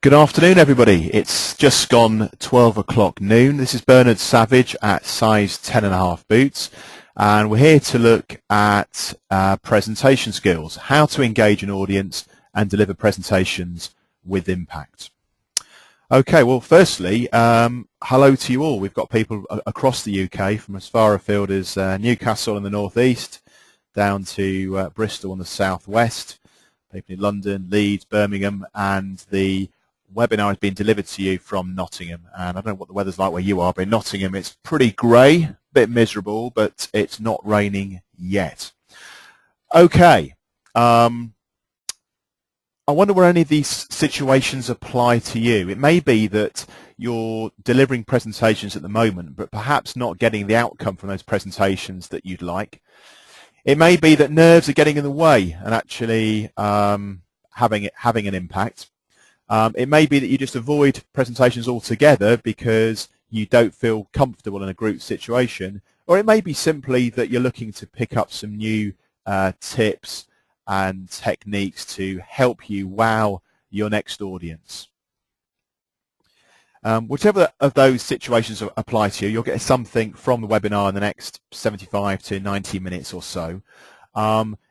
Good afternoon, everybody. It's just gone 12 o'clock noon. This is Bernard Savage at size 10.5 boots, and we're here to look at presentation skills, how to engage an audience and deliver presentations with impact. Okay, well, firstly, hello to you all. We've got people across the UK from as far afield as Newcastle in the northeast down to Bristol in the southwest, people in London, Leeds, Birmingham, and the webinar has been delivered to you from Nottingham. And I don't know what the weather's like where you are, but in Nottingham it's pretty grey, a bit miserable, but it's not raining yet. Okay, I wonder where any of these situations apply to you. It may be that you're delivering presentations at the moment, but perhaps not getting the outcome from those presentations that you'd like. It may be that nerves are getting in the way and actually having an impact. It may be that you just avoid presentations altogether because you don't feel comfortable in a group situation, or it may be simply that you're looking to pick up some new tips and techniques to help you wow your next audience. Whichever of those situations apply to you, you'll get something from the webinar in the next 75 to 90 minutes or so.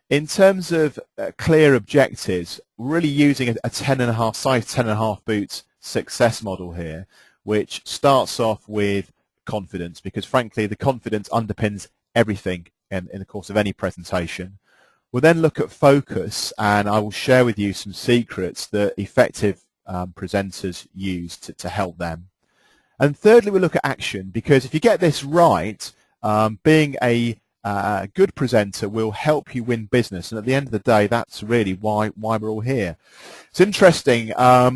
In terms of clear objectives, really using a size 10.5 boots success model here, which starts off with confidence, because frankly the confidence underpins everything in the course of any presentation. We'll then look at focus, and I will share with you some secrets that effective presenters use to help them. And thirdly, we'll look at action, because if you get this right, being a good presenter will help you win business, and at the end of the day that's really why we're all here. It's interesting,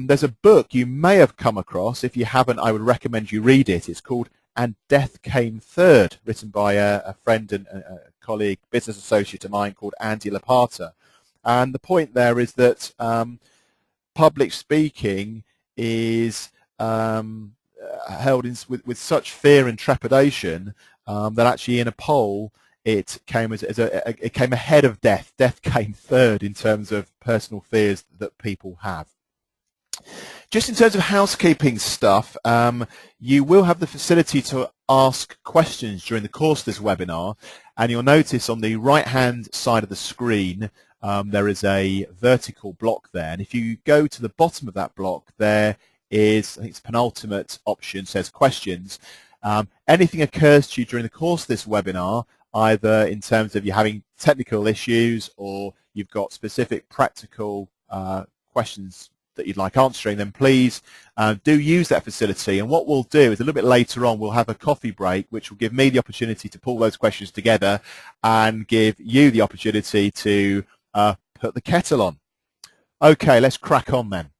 there's a book you may have come across. If you haven't, I would recommend you read it. It's called And Death Came Third, written by a friend and a colleague, business associate of mine called Andy Lapata. And the point there is that public speaking is held with such fear and trepidation that actually in a poll it came it came ahead of death. Death came third in terms of personal fears that people have. Just in terms of housekeeping stuff, you will have the facility to ask questions during the course of this webinar, and you'll notice on the right-hand side of the screen there is a vertical block there, and if you go to the bottom of that block, there is, I think it's penultimate option, says questions. Anything occurs to you during the course of this webinar, either in terms of you having technical issues or you've got specific practical questions that you'd like answering, then please do use that facility. And what we'll do is a little bit later on we'll have a coffee break, which will give me the opportunity to pull those questions together and give you the opportunity to put the kettle on. Okay, let's crack on then.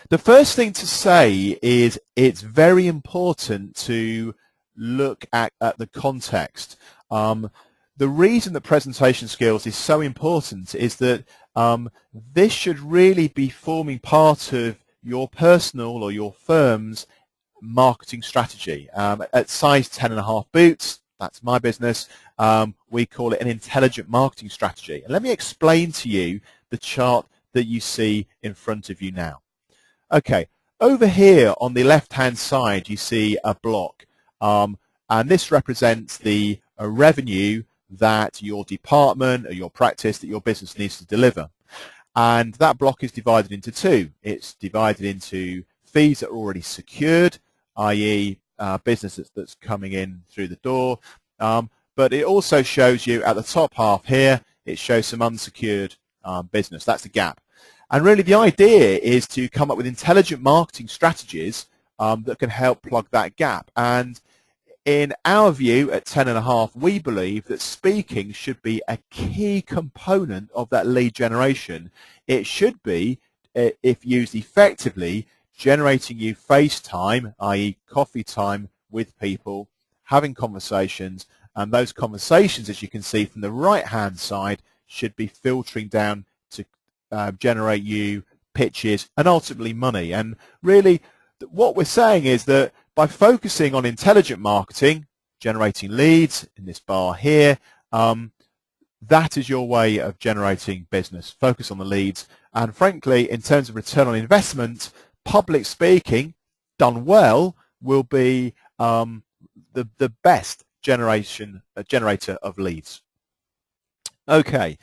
The first thing to say is it's very important to look at the context. The reason that presentation skills is so important is that this should really be forming part of your personal or your firm's marketing strategy. At size 10.5 boots, that's my business, we call it an intelligent marketing strategy. And let me explain to you the chart that you see in front of you now. Okay, over here on the left-hand side you see a block, and this represents the revenue that your department or your practice, that your business needs to deliver. And that block is divided into two. It's divided into fees that are already secured, i.e. business that's coming in through the door, but it also shows you at the top half here, it shows some unsecured business. That's the gap. And really the idea is to come up with intelligent marketing strategies that can help plug that gap. And in our view at 10.5, we believe that speaking should be a key component of that lead generation. It should be, if used effectively, generating you face time, i.e. coffee time with people, having conversations, and those conversations, as you can see from the right-hand side, should be filtering down to generate you pitches and ultimately money. And really what we're saying is that by focusing on intelligent marketing, generating leads in this bar here, that is your way of generating business. Focus on the leads. And frankly, in terms of return on investment, public speaking done well will be the best generator of leads. Okay.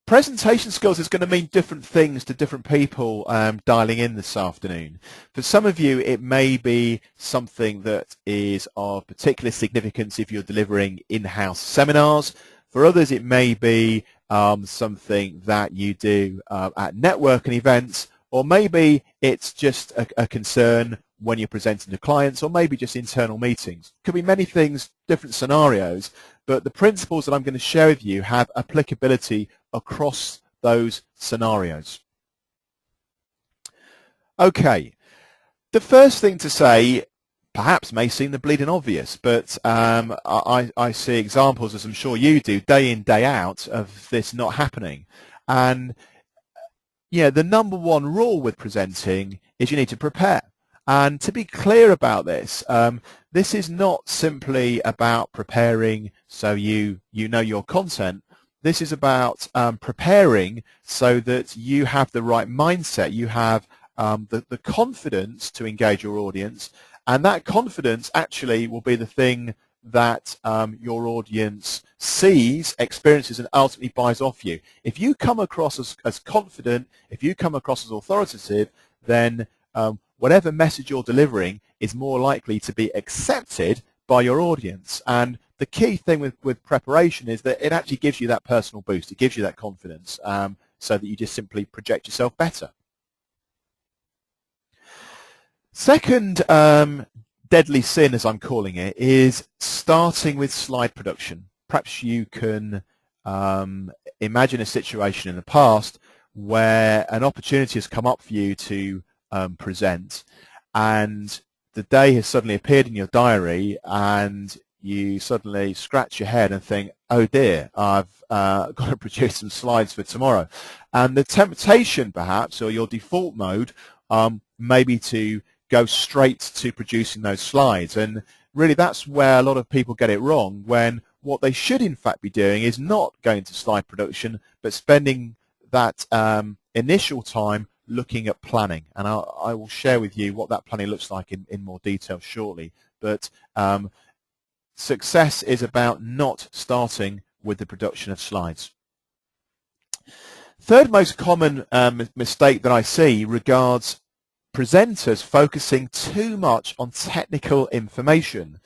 Presentation skills is going to mean different things to different people dialing in this afternoon. For some of you, it may be something that is of particular significance if you're delivering in-house seminars. For others, it may be something that you do at networking events, or maybe it's just a concern when you're presenting to clients, or maybe just internal meetings. Could be many things, different scenarios, but the principles that I'm going to share with you have applicability across those scenarios. Okay, the first thing to say perhaps may seem the bleeding obvious, but I see examples, as I'm sure you do, day in, day out, of this not happening. And yeah, the number one rule with presenting is you need to prepare. And to be clear about this, this is not simply about preparing so you know your content. This is about preparing so that you have the right mindset, you have the confidence to engage your audience, and that confidence actually will be the thing that your audience sees, experiences, and ultimately buys off you. If you come across as confident, if you come across as authoritative, then whatever message you're delivering is more likely to be accepted by your audience. And the key thing with preparation is that it actually gives you that personal boost. It gives you that confidence so that you just simply project yourself better. Second deadly sin, as I'm calling it, is starting with slide production. Perhaps you can imagine a situation in the past where an opportunity has come up for you to present, and the day has suddenly appeared in your diary, and you suddenly scratch your head and think, oh dear, I've got to produce some slides for tomorrow. And the temptation perhaps, or your default mode, may be to go straight to producing those slides. And really that's where a lot of people get it wrong, when what they should in fact be doing is not going to slide production, but spending that initial time looking at planning. And I will share with you what that planning looks like in more detail shortly. But success is about not starting with the production of slides. Third most common mistake that I see regards presenters focusing too much on technical information.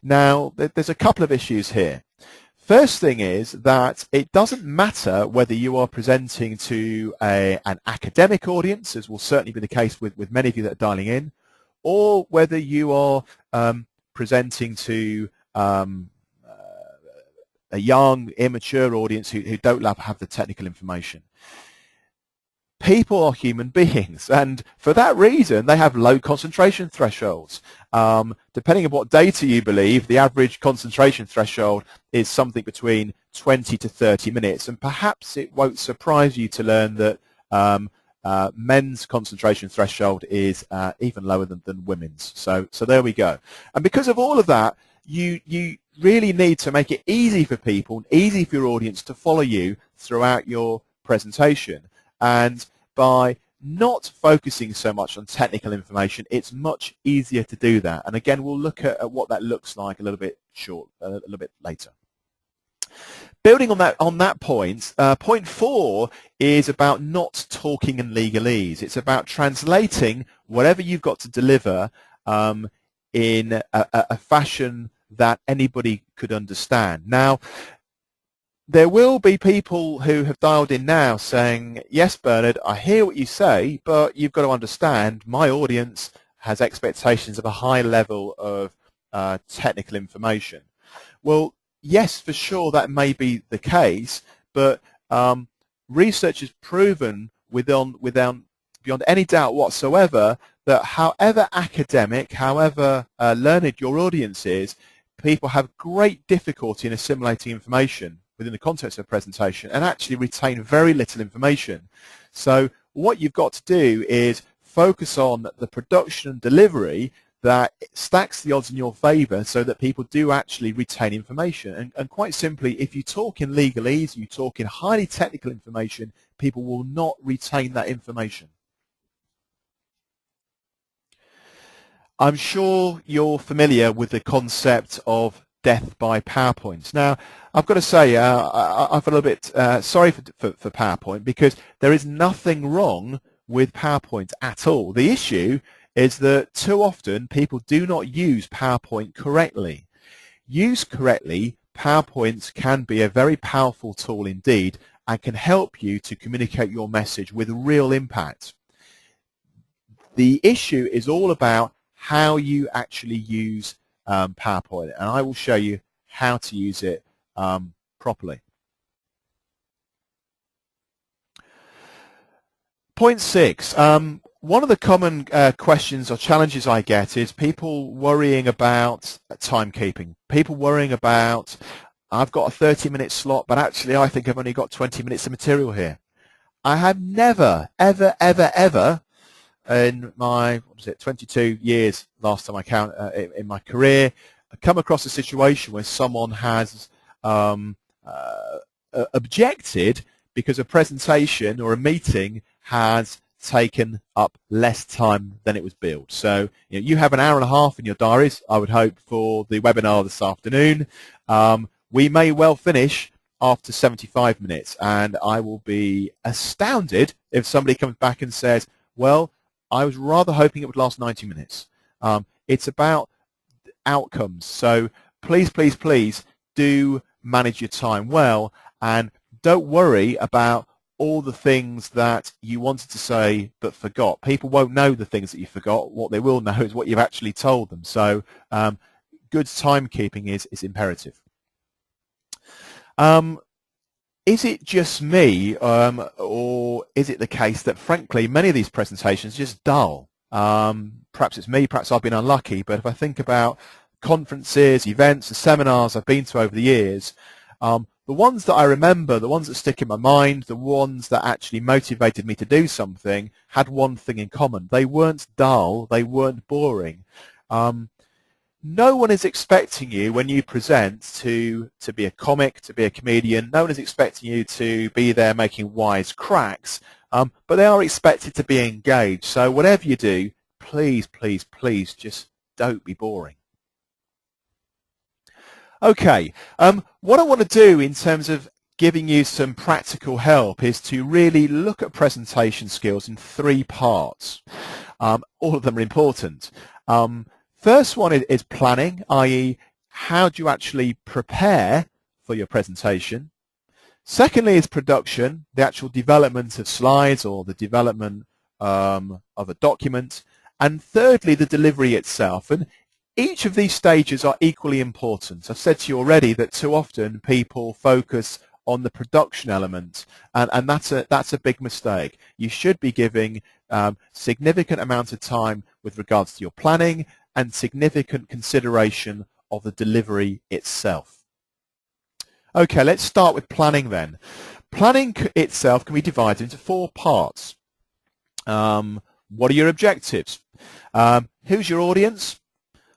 Now, there's a couple of issues here. First thing is that it doesn't matter whether you are presenting to an academic audience, as will certainly be the case with many of you that are dialing in, or whether you are presenting to a young, immature audience who don't have the technical information. People are human beings, and for that reason they have low concentration thresholds. Depending on what data you believe, the average concentration threshold is something between 20 to 30 minutes, and perhaps it won't surprise you to learn that men's concentration threshold is even lower than women's. So there we go. And because of all of that, you really need to make it easy for people, easy for your audience to follow you throughout your presentation. And by not focusing so much on technical information, it's much easier to do that. And again, we'll look at what that looks like a little bit later. Building on that point, point 4 is about not talking in legalese. It's about translating whatever you've got to deliver in a fashion that anybody could understand. Now, there will be people who have dialed in now saying, yes, Bernard, I hear what you say, but you've got to understand my audience has expectations of a high level of technical information. Well, yes, for sure, that may be the case, but research has proven beyond any doubt whatsoever that however academic, however learned your audience is, people have great difficulty in assimilating information within the context of a presentation and actually retain very little information. So what you've got to do is focus on the production and delivery that stacks the odds in your favor so that people do actually retain information. And quite simply, if you talk in legalese, you talk in highly technical information, people will not retain that information. I'm sure you're familiar with the concept of death by PowerPoint. Now, I've got to say, I feel a little bit sorry for PowerPoint, because there is nothing wrong with PowerPoint at all. The issue is that too often people do not use PowerPoint correctly. Used correctly, PowerPoint can be a very powerful tool indeed and can help you to communicate your message with real impact. The issue is all about how you actually use PowerPoint, and I will show you how to use it properly. Point 6. One of the common questions or challenges I get is people worrying about timekeeping. People worrying about, I've got a 30-minute slot, but actually I think I've only got 20 minutes of material here. I have never, ever, ever, ever in my 22 years last time I count in my career, I come across a situation where someone has objected because a presentation or a meeting has taken up less time than it was billed. So you have an hour and a half in your diaries, I would hope, for the webinar this afternoon. We may well finish after 75 minutes, and I will be astounded if somebody comes back and says, well, I was rather hoping it would last 90 minutes. It's about outcomes. So please, please, please do manage your time well, and don't worry about all the things that you wanted to say but forgot. People won't know the things that you forgot. What they will know is what you've actually told them. So good timekeeping is imperative. Is it just me, or is it the case that, frankly, many of these presentations are just dull? Perhaps it's me, perhaps I've been unlucky, but if I think about conferences, events, and seminars I've been to over the years, the ones that I remember, the ones that stick in my mind, the ones that actually motivated me to do something, had one thing in common. They weren't dull, they weren't boring. No one is expecting you, when you present, to be a comic, to be a comedian. No one is expecting you to be there making wise cracks, but they are expected to be engaged. So whatever you do, please, please, please, just don't be boring. Okay, what I want to do in terms of giving you some practical help is to really look at presentation skills in 3 parts. All of them are important. First one is planning, i.e. how do you actually prepare for your presentation. Secondly is production, the actual development of slides or the development of a document. And thirdly, the delivery itself. And each of these stages are equally important. I've said to you already that too often people focus on the production element, and that's a big mistake. You should be giving significant amount of time with regards to your planning and significant consideration of the delivery itself. Okay, let's start with planning then. Planning itself can be divided into 4 parts. What are your objectives? Who's your audience?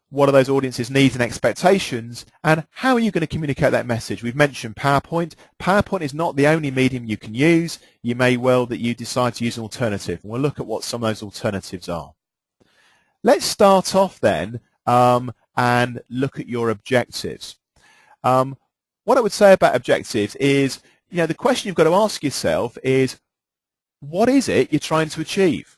What are those audiences' needs and expectations? And how are you going to communicate that message? We've mentioned PowerPoint. PowerPoint is not the only medium you can use. You may well that you decide to use an alternative. And we'll look at what some of those alternatives are. Let's start off then and look at your objectives. What I would say about objectives is, the question you've got to ask yourself is, what is it you're trying to achieve?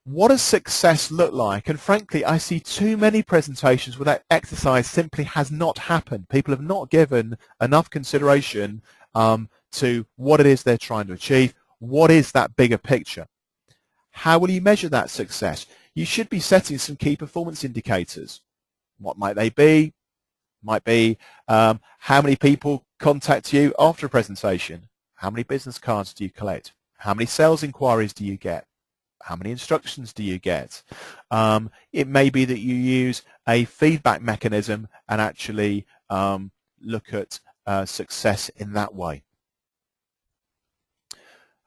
What does success look like? And frankly, I see too many presentations where that exercise simply has not happened. People have not given enough consideration to what it is they're trying to achieve. What is that bigger picture? How will you measure that success? You should be setting some key performance indicators. What might they be? Might be how many people contact you after a presentation? How many business cards do you collect? How many sales inquiries do you get? How many instructions do you get? It may be that you use a feedback mechanism and actually look at success in that way.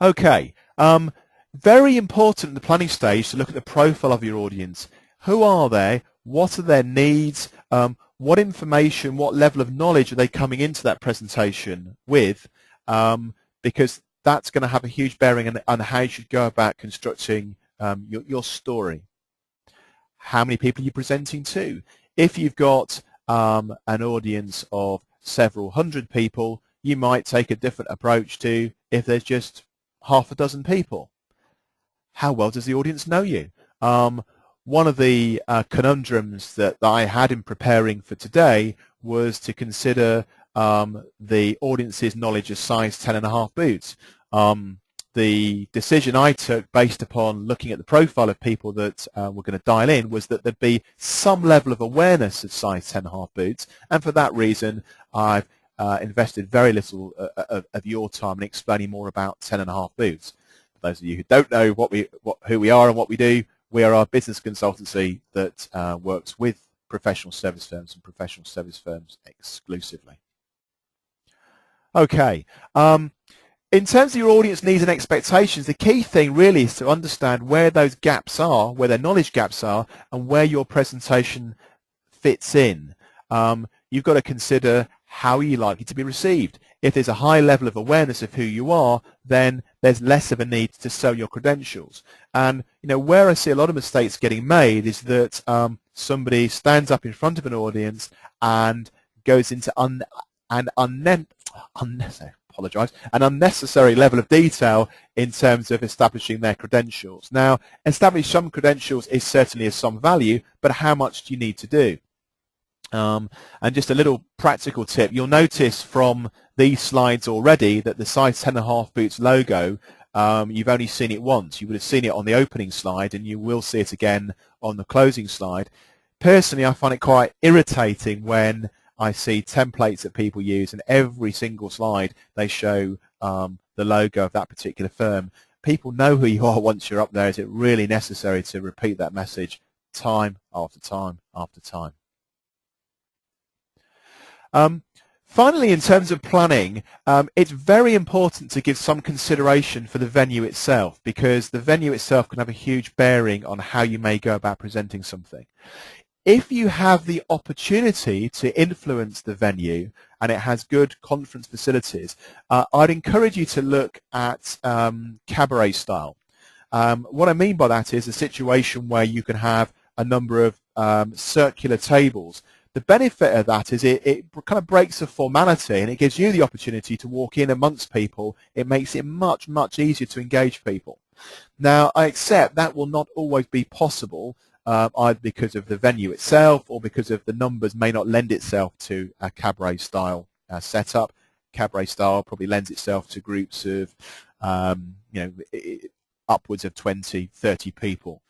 Okay, very important in the planning stage to look at the profile of your audience. Who are they? What are their needs? What information, what level of knowledge are they coming into that presentation with? Because that's going to have a huge bearing on how you should go about constructing your story. How many people are you presenting to? If you've got an audience of several hundred people, you might take a different approach to if there's just half a dozen people. How well does the audience know you? One of the conundrums that I had in preparing for today was to consider the audience's knowledge of size 10.5 boots. The decision I took based upon looking at the profile of people that were going to dial in was that there'd be some level of awareness of size 10.5 boots, and for that reason I've invested very little of your time in explaining more about 10.5 boots. For those of you who don't know who we are and what we do, we are a business consultancy that works with professional service firms and professional service firms exclusively. Okay. In terms of your audience needs and expectations, the key thing really is to understand where those gaps are, where their knowledge gaps are, and where your presentation fits in. You've got to consider how you like it to be received. If there's a high level of awareness of who you are, then there's less of a need to sell your credentials. And where I see a lot of mistakes getting made is that somebody stands up in front of an audience and goes into an unnecessary level of detail in terms of establishing their credentials. Now, establish some credentials is certainly of some value, but how much do you need to do? And just a little practical tip, you'll notice from these slides already that the size 10.5 boots logo, you've only seen it once. You would have seen it on the opening slide, and you will see it again on the closing slide. Personally, I find it quite irritating when I see templates that people use, and every single slide they show the logo of that particular firm. People know who you are once you're up there. Is it really necessary to repeat that message time after time after time? Finally, in terms of planning, it's very important to give some consideration for the venue itself, because the venue itself can have a huge bearing on how you may go about presenting something. If you have the opportunity to influence the venue and it has good conference facilities, I'd encourage you to look at cabaret style. What I mean by that is a situation where you can have a number of circular tables. The benefit of that is it kind of breaks the formality, and it gives you the opportunity to walk in amongst people. It makes it much, much easier to engage people. Now, I accept that will not always be possible, either because of the venue itself or because of the numbers may not lend itself to a cabaret style setup. Cabaret style probably lends itself to groups of upwards of 20, 30 people.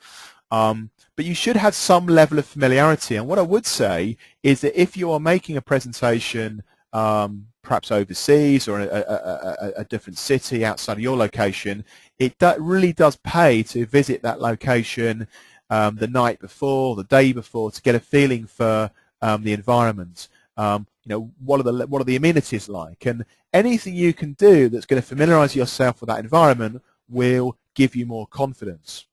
But you should have some level of familiarity, and what I would say is that if you are making a presentation perhaps overseas or a different city outside of your location, it really does pay to visit that location the night before, the day before, to get a feeling for the environment. What are the amenities like, and anything you can do that's going to familiarize yourself with that environment will give you more confidence.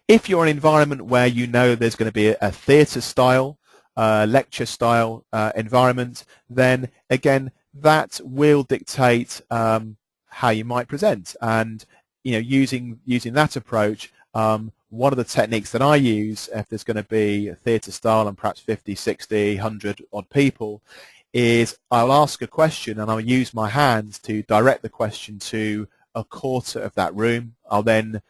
If you're in an environment where you know there's going to be a theatre style, lecture style environment, then again that will dictate how you might present. And using that approach, one of the techniques that I use if there's going to be a theatre style and perhaps 50, 60, 100 odd people, is I'll ask a question and I'll use my hands to direct the question to a quarter of that room. I'll then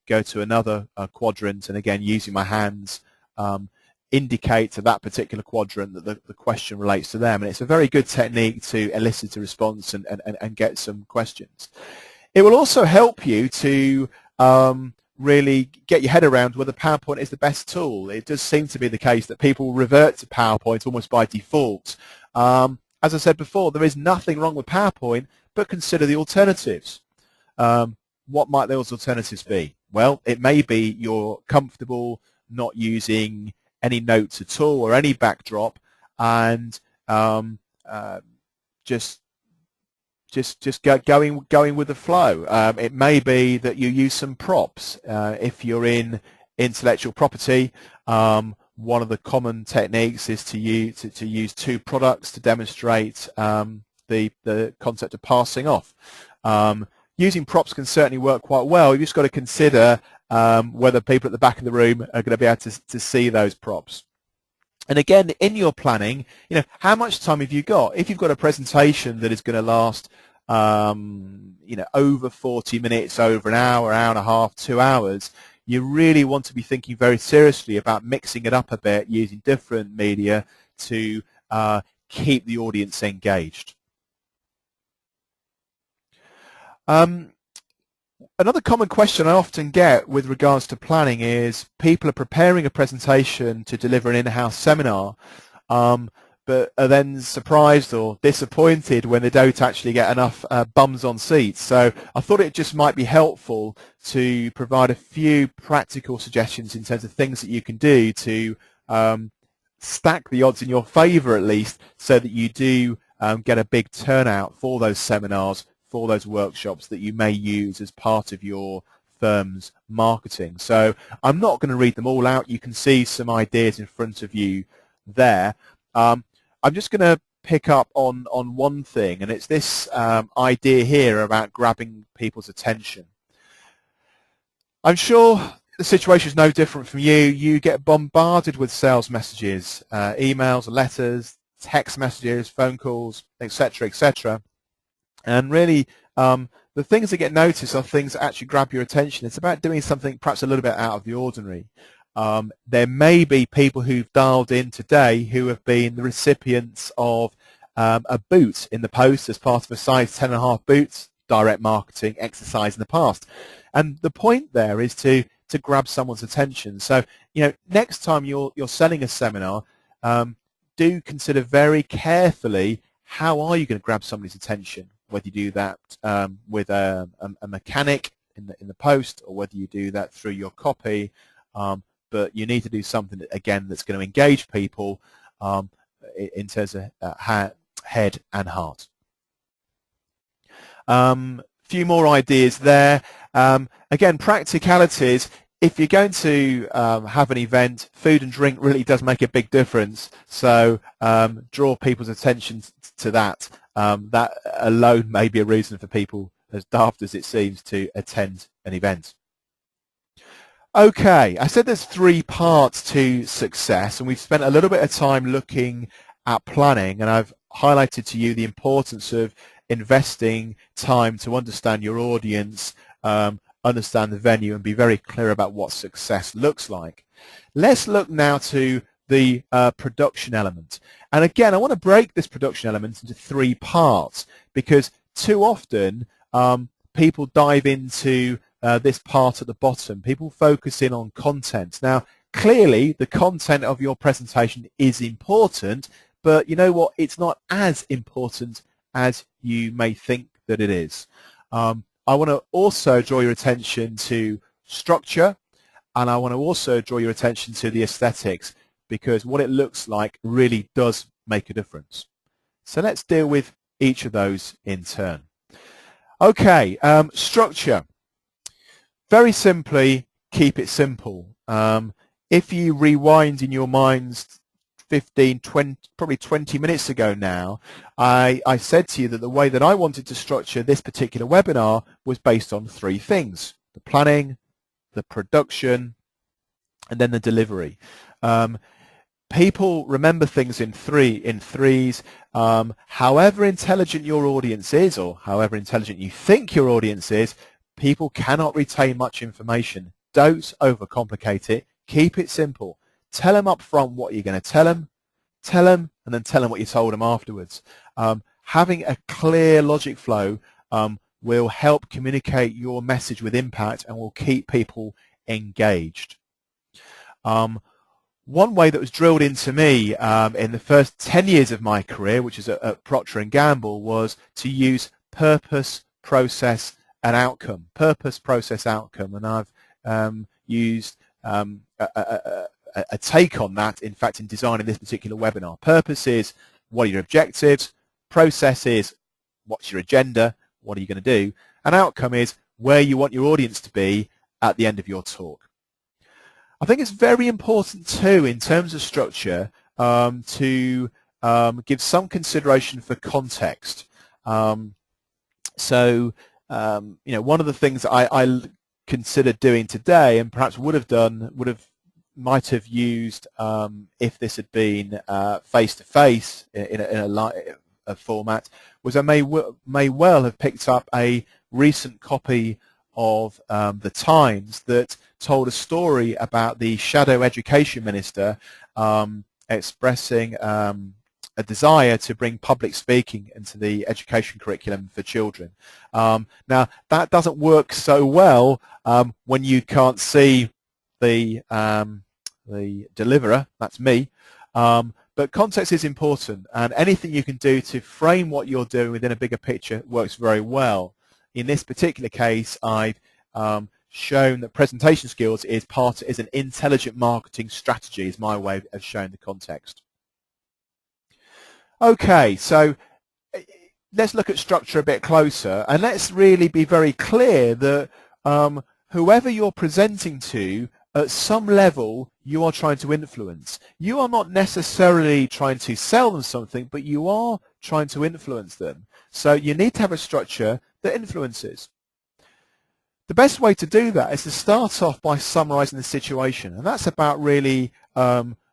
go to another quadrant, and again using my hands indicate to that particular quadrant that the question relates to them, and it's a very good technique to elicit a response and get some questions. It will also help you to really get your head around whether PowerPoint is the best tool. It does seem to be the case that people revert to PowerPoint almost by default. As I said before, there is nothing wrong with PowerPoint, but consider the alternatives. What might those alternatives be? Well, it may be you're comfortable not using any notes at all or any backdrop, and just going with the flow. It may be that you use some props. If you're in intellectual property. One of the common techniques is to use two products to demonstrate the concept of passing off. Using props can certainly work quite well. You've just got to consider whether people at the back of the room are going to be able to see those props. And again, in your planning, how much time have you got? If you've got a presentation that is going to last, over 40 minutes, over an hour and a half, 2 hours, you really want to be thinking very seriously about mixing it up a bit, using different media to keep the audience engaged. Another common question I often get with regards to planning is people are preparing a presentation to deliver an in-house seminar, but are then surprised or disappointed when they don't actually get enough bums on seats. So I thought it just might be helpful to provide a few practical suggestions in terms of things that you can do to stack the odds in your favour at least, so that you do get a big turnout for those seminars, for those workshops that you may use as part of your firm's marketing. So I'm not going to read them all out. You can see some ideas in front of you there. I'm just going to pick up on one thing, and it's this idea here about grabbing people's attention. I'm sure the situation is no different from you. You get bombarded with sales messages, emails, letters, text messages, phone calls, etc., etc. And really, the things that get noticed are things that actually grab your attention. It's about doing something perhaps a little bit out of the ordinary. There may be people who've dialed in today who have been the recipients of a boot in the post as part of a size 10.5 boots direct marketing exercise in the past. And the point there is to grab someone's attention. So, next time you're selling a seminar, do consider very carefully, how are you going to grab somebody's attention? Whether you do that with a mechanic in the post, or whether you do that through your copy, but you need to do something, again, that's going to engage people in terms of head and heart. Few more ideas there. Again, practicalities. If you're going to have an event, food and drink really does make a big difference. So draw people's attention to that. That alone may be a reason for people, as daft as it seems, to attend an event. Okay, I said there's 3 parts to success, and we've spent a little bit of time looking at planning, and I've highlighted to you the importance of investing time to understand your audience, understand the venue, and be very clear about what success looks like. Let's look now to the production element. And again, I want to break this production element into 3 parts, because too often people dive into this part at the bottom. People focus in on content. Now, clearly, the content of your presentation is important, but you know what? It's not as important as you may think that it is. I want to also draw your attention to structure, and I want to also draw your attention to the aesthetics, because what it looks like really does make a difference. So let's deal with each of those in turn. Okay, structure. Very simply, keep it simple. If you rewind in your minds 15, 20, probably 20 minutes ago now, I said to you that the way that I wanted to structure this particular webinar was based on 3 things: the planning, the production, and then the delivery. People remember things in threes. However intelligent your audience is, or however intelligent you think your audience is, people cannot retain much information. Don't overcomplicate it. Keep it simple. Tell them up front what you're going to tell them, and then tell them what you told them afterwards. Having a clear logic flow will help communicate your message with impact and will keep people engaged. One way that was drilled into me in the first 10 years of my career, which is at Procter & Gamble, was to use purpose, process, and outcome. Purpose, process, outcome. And I've used a take on that, in fact, in designing this particular webinar. Purpose is, what are your objectives? Process is, what's your agenda? What are you going to do? And outcome is where you want your audience to be at the end of your talk. I think it's very important too, in terms of structure, to give some consideration for context. So, one of the things I considered doing today, and perhaps might have used if this had been face-to-face in a format, was I may well have picked up a recent copy of the Times that told a story about the shadow education minister expressing a desire to bring public speaking into the education curriculum for children. Now, that doesn't work so well when you can't see the deliverer, that's me, but context is important, and anything you can do to frame what you're doing within a bigger picture works very well. In this particular case, I've shown that presentation skills is an intelligent marketing strategy, is my way of showing the context. Okay, so let's look at structure a bit closer, and let's really be very clear that whoever you're presenting to, at some level, you are trying to influence. You are not necessarily trying to sell them something, but you are trying to influence them. So you need to have a structure that influences. The best way to do that is to start off by summarizing the situation, and that's about really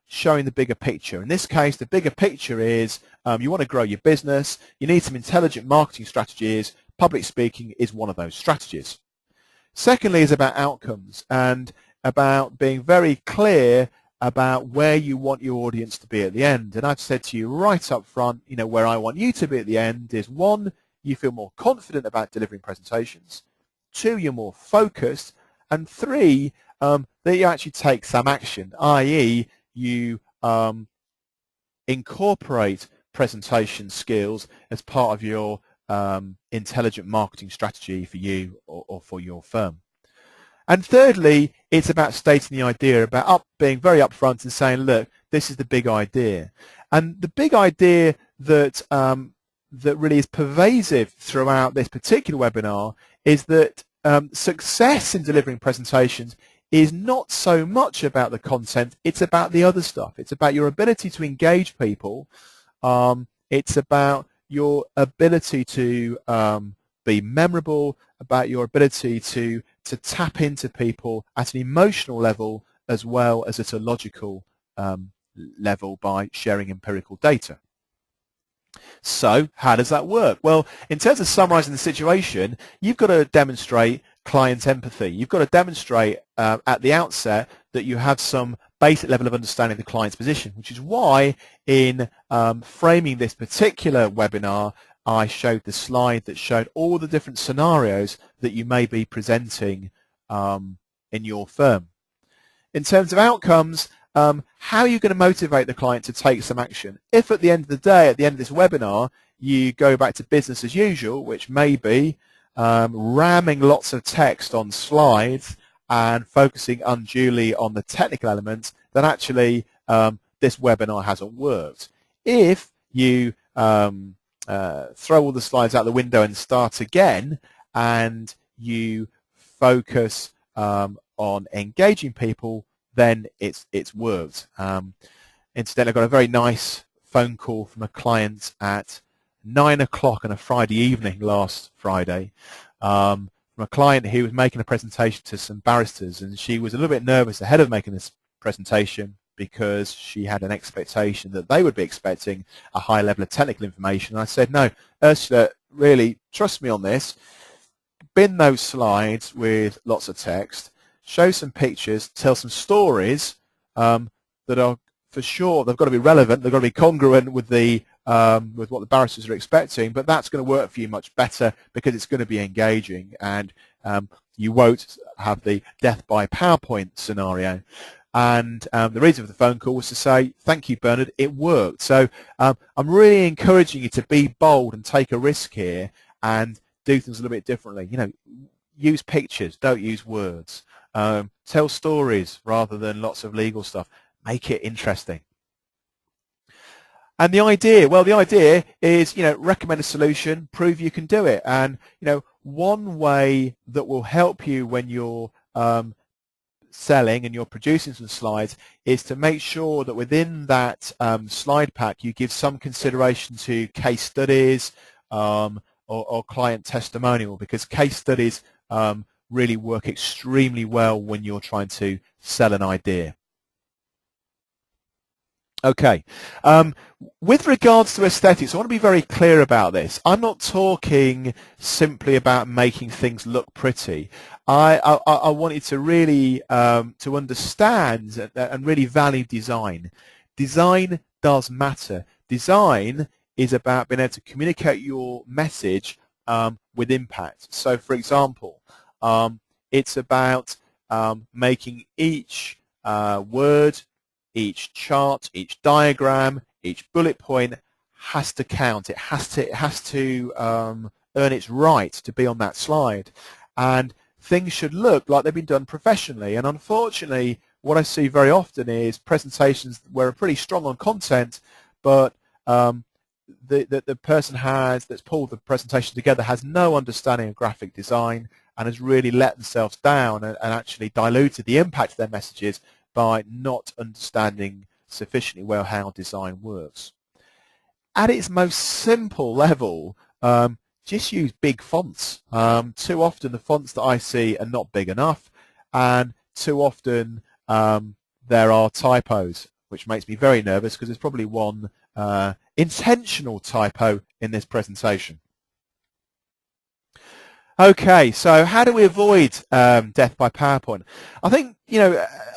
showing the bigger picture. In this case, the bigger picture is you want to grow your business, you need some intelligent marketing strategies, public speaking is one of those strategies. Secondly is about outcomes, and about being very clear about where you want your audience to be at the end. And I've said to you right up front, where I want you to be at the end is, 1, you feel more confident about delivering presentations, 2, you're more focused, and 3, that you actually take some action, i.e. you incorporate presentation skills as part of your intelligent marketing strategy for you or for your firm. And thirdly, it's about stating the idea, about being very upfront and saying, look, this is the big idea. And the big idea that that really is pervasive throughout this particular webinar is that success in delivering presentations is not so much about the content, it's about the other stuff. It's about your ability to engage people. It's about your ability to be memorable, about your ability to tap into people at an emotional level as well as at a logical level by sharing empirical data. So how does that work? Well, in terms of summarizing the situation, you've got to demonstrate client empathy. You've got to demonstrate at the outset that you have some basic level of understanding of the client's position, which is why in framing this particular webinar, I showed the slide that showed all the different scenarios that you may be presenting in your firm. In terms of outcomes, how are you going to motivate the client to take some action? If at the end of the day, at the end of this webinar, you go back to business as usual, which may be ramming lots of text on slides and focusing unduly on the technical elements, then actually this webinar hasn't worked. If you throw all the slides out the window and start again, and you focus on engaging people, then it's worked. Incidentally, I got a very nice phone call from a client at 9 o'clock on a Friday evening last Friday, from a client who was making a presentation to some barristers, and she was a little bit nervous ahead of making this presentation because she had an expectation that they would be expecting a high level of technical information. And I said, no, Ursula, really, trust me on this. Bin those slides with lots of text, show some pictures, tell some stories that are, for sure, they've got to be relevant, they've got to be congruent with with what the barristers are expecting, but that's going to work for you much better because it's going to be engaging, and you won't have the death by PowerPoint scenario. And the reason for the phone call was to say, thank you, Bernard, it worked. So I'm really encouraging you to be bold and take a risk here and do things a little bit differently. Use pictures, don't use words. Tell stories rather than lots of legal stuff. Make it interesting. And the idea, well, the idea is, recommend a solution, prove you can do it. And, one way that will help you when you're selling and you're producing some slides is to make sure that within that slide pack you give some consideration to case studies or client testimonial, because case studies really work extremely well when you're trying to sell an idea. Okay, with regards to aesthetics, I want to be very clear about this. I'm not talking simply about making things look pretty. I want you to really to understand and really value design. Design does matter. Design is about being able to communicate your message with impact. So, for example, it's about making each word, each chart, each diagram, each bullet point has to count. It has to earn its right to be on that slide, and things should look like they've been done professionally. And unfortunately, what I see very often is presentations where are pretty strong on content, but the person that's pulled the presentation together has no understanding of graphic design and has really let themselves down and actually diluted the impact of their messages by not understanding sufficiently well how design works. At its most simple level, just use big fonts. Too often the fonts that I see are not big enough, and too often there are typos, which makes me very nervous because there's probably one intentional typo in this presentation. Okay, so how do we avoid death by PowerPoint? I think,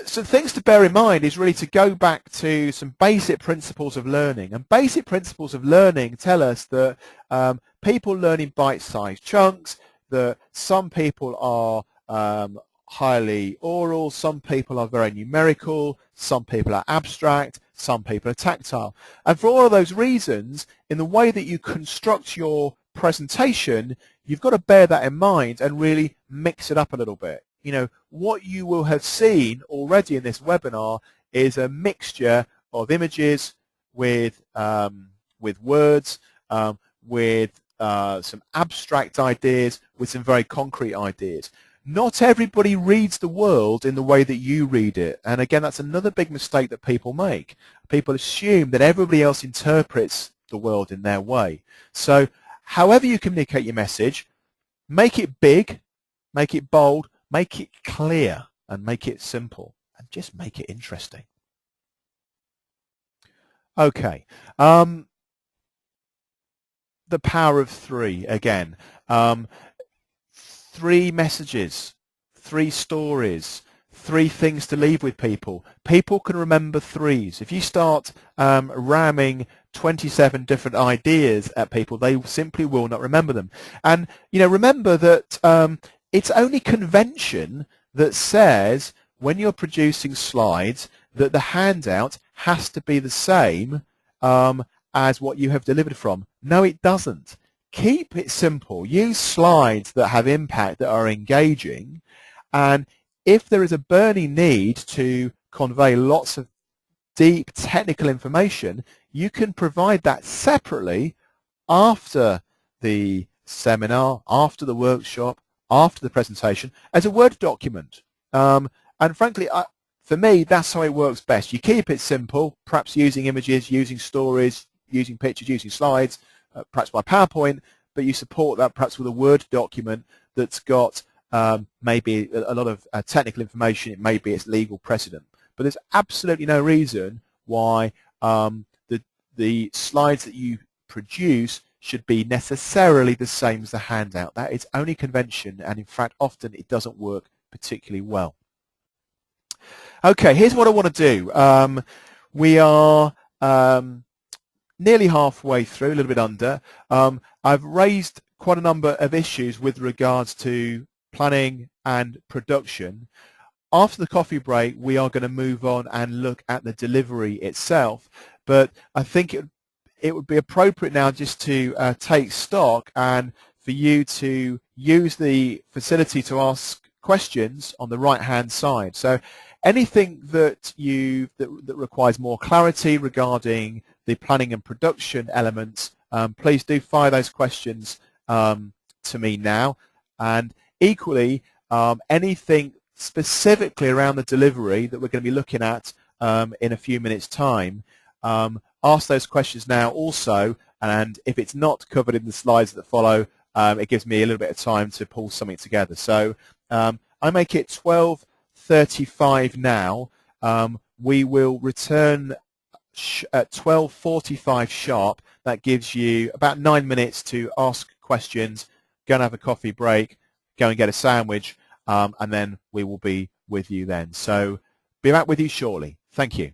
some things to bear in mind is really to go back to some basic principles of learning. And basic principles of learning tell us that people learn in bite-sized chunks, that some people are highly oral, some people are very numerical, some people are abstract, some people are tactile. And for all of those reasons, in the way that you construct your presentation, you've got to bear that in mind and really mix it up a little bit. What you will have seen already in this webinar is a mixture of images with words, with some abstract ideas, with some very concrete ideas. Not everybody reads the world in the way that you read it. And again, that's another big mistake that people make. People assume that everybody else interprets the world in their way. So however you communicate your message, make it big, make it bold, make it clear, and make it simple, and just make it interesting. Okay. The power of three, again. 3 messages, 3 stories, 3 things to leave with people. People can remember 3s. If you start ramming 27 different ideas at people, they simply will not remember them. And remember that it's only convention that says when you're producing slides that the handout has to be the same as what you have delivered from. No, it doesn't. Keep it simple. Use slides that have impact, that are engaging, and if there is a burning need to convey lots of deep technical information, you can provide that separately after the seminar, after the workshop, after the presentation, as a Word document. And frankly, for me, that's how it works best. You keep it simple, perhaps using images, using stories, using pictures, using slides, perhaps by PowerPoint, but you support that perhaps with a Word document that's got maybe a lot of technical information. It may be its legal precedent. But there's absolutely no reason why the slides that you produce should be necessarily the same as the handout. That is only convention, and in fact often it doesn't work particularly well. Okay, here's what I want to do. We are nearly halfway through, a little bit under. I've raised quite a number of issues with regards to planning and production. After the coffee break, we are going to move on and look at the delivery itself. But I think it would be appropriate now just to take stock and for you to use the facility to ask questions on the right-hand side. So anything that that requires more clarity regarding the planning and production elements, please do fire those questions to me now. And equally, anything specifically around the delivery that we're going to be looking at in a few minutes' time, ask those questions now also, and if it's not covered in the slides that follow, it gives me a little bit of time to pull something together. So I make it 12:35 now. We will return at 12:45 sharp. That gives you about 9 minutes to ask questions, go and have a coffee break, go and get a sandwich, and then we will be with you then. So be back with you shortly. Thank you.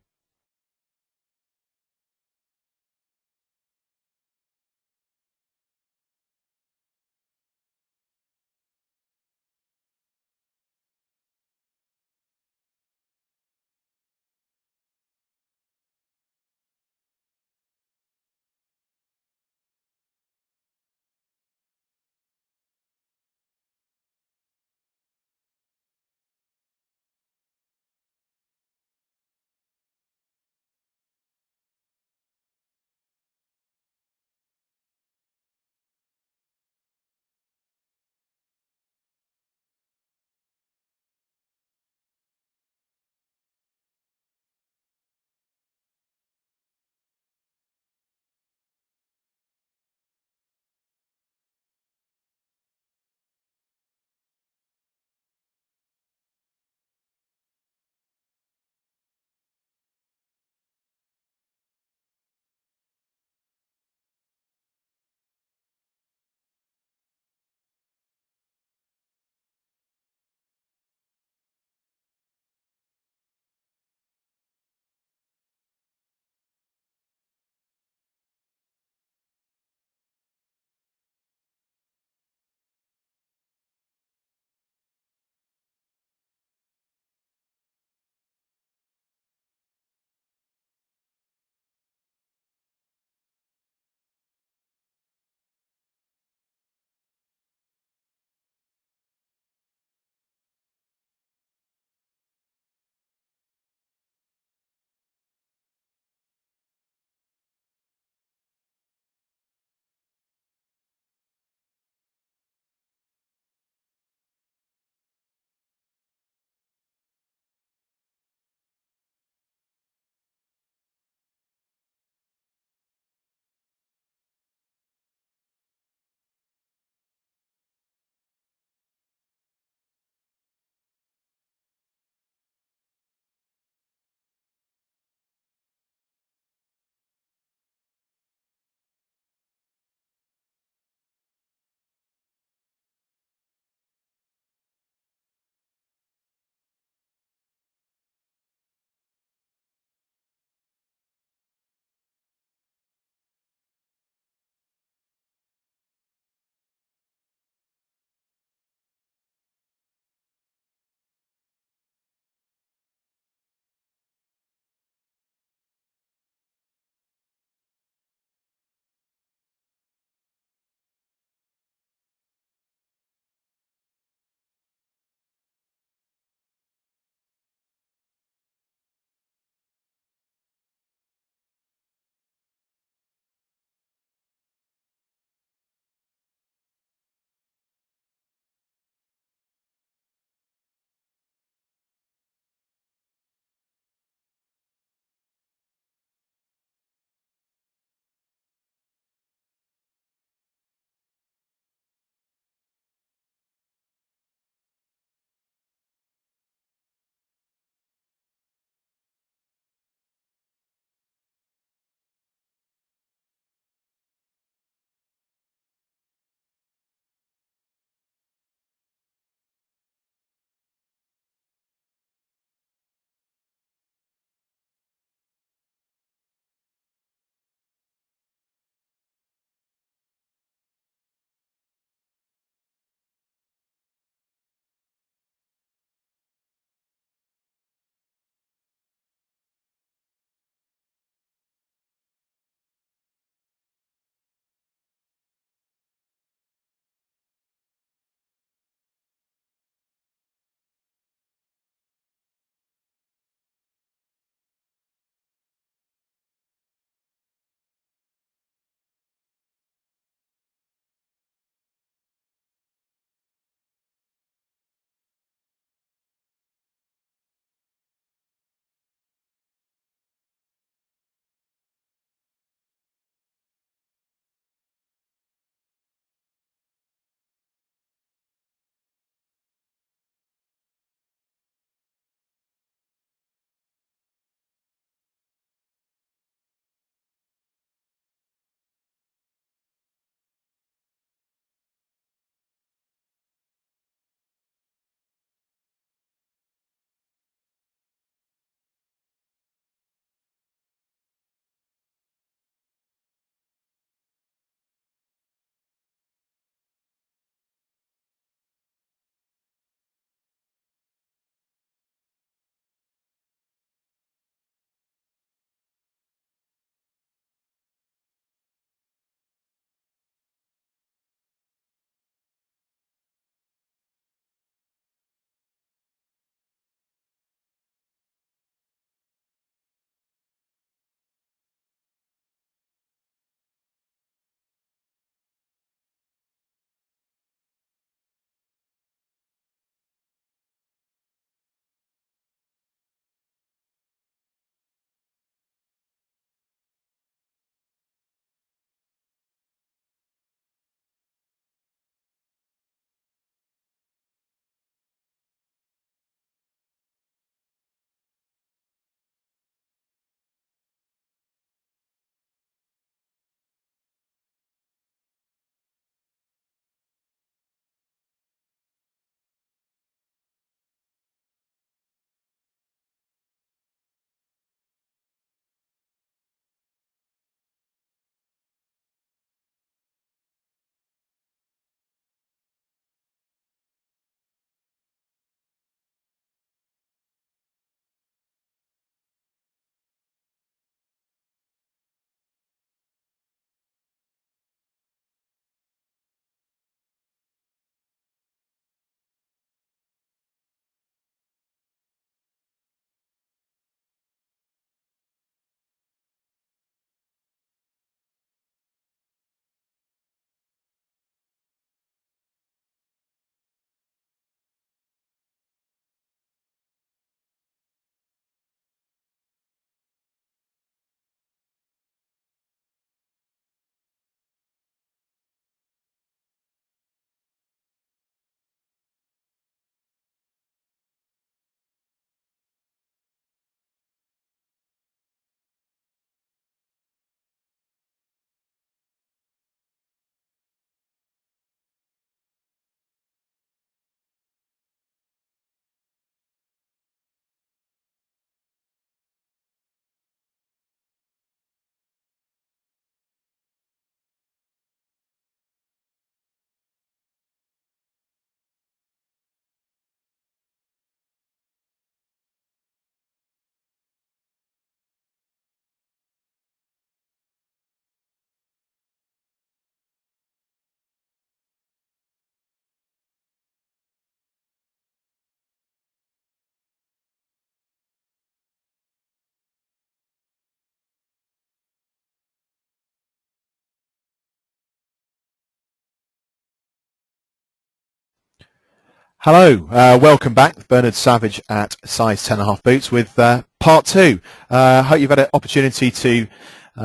Hello, welcome back. Bernard Savage at Size 10.5 Boots with part 2. Hope you've had an opportunity to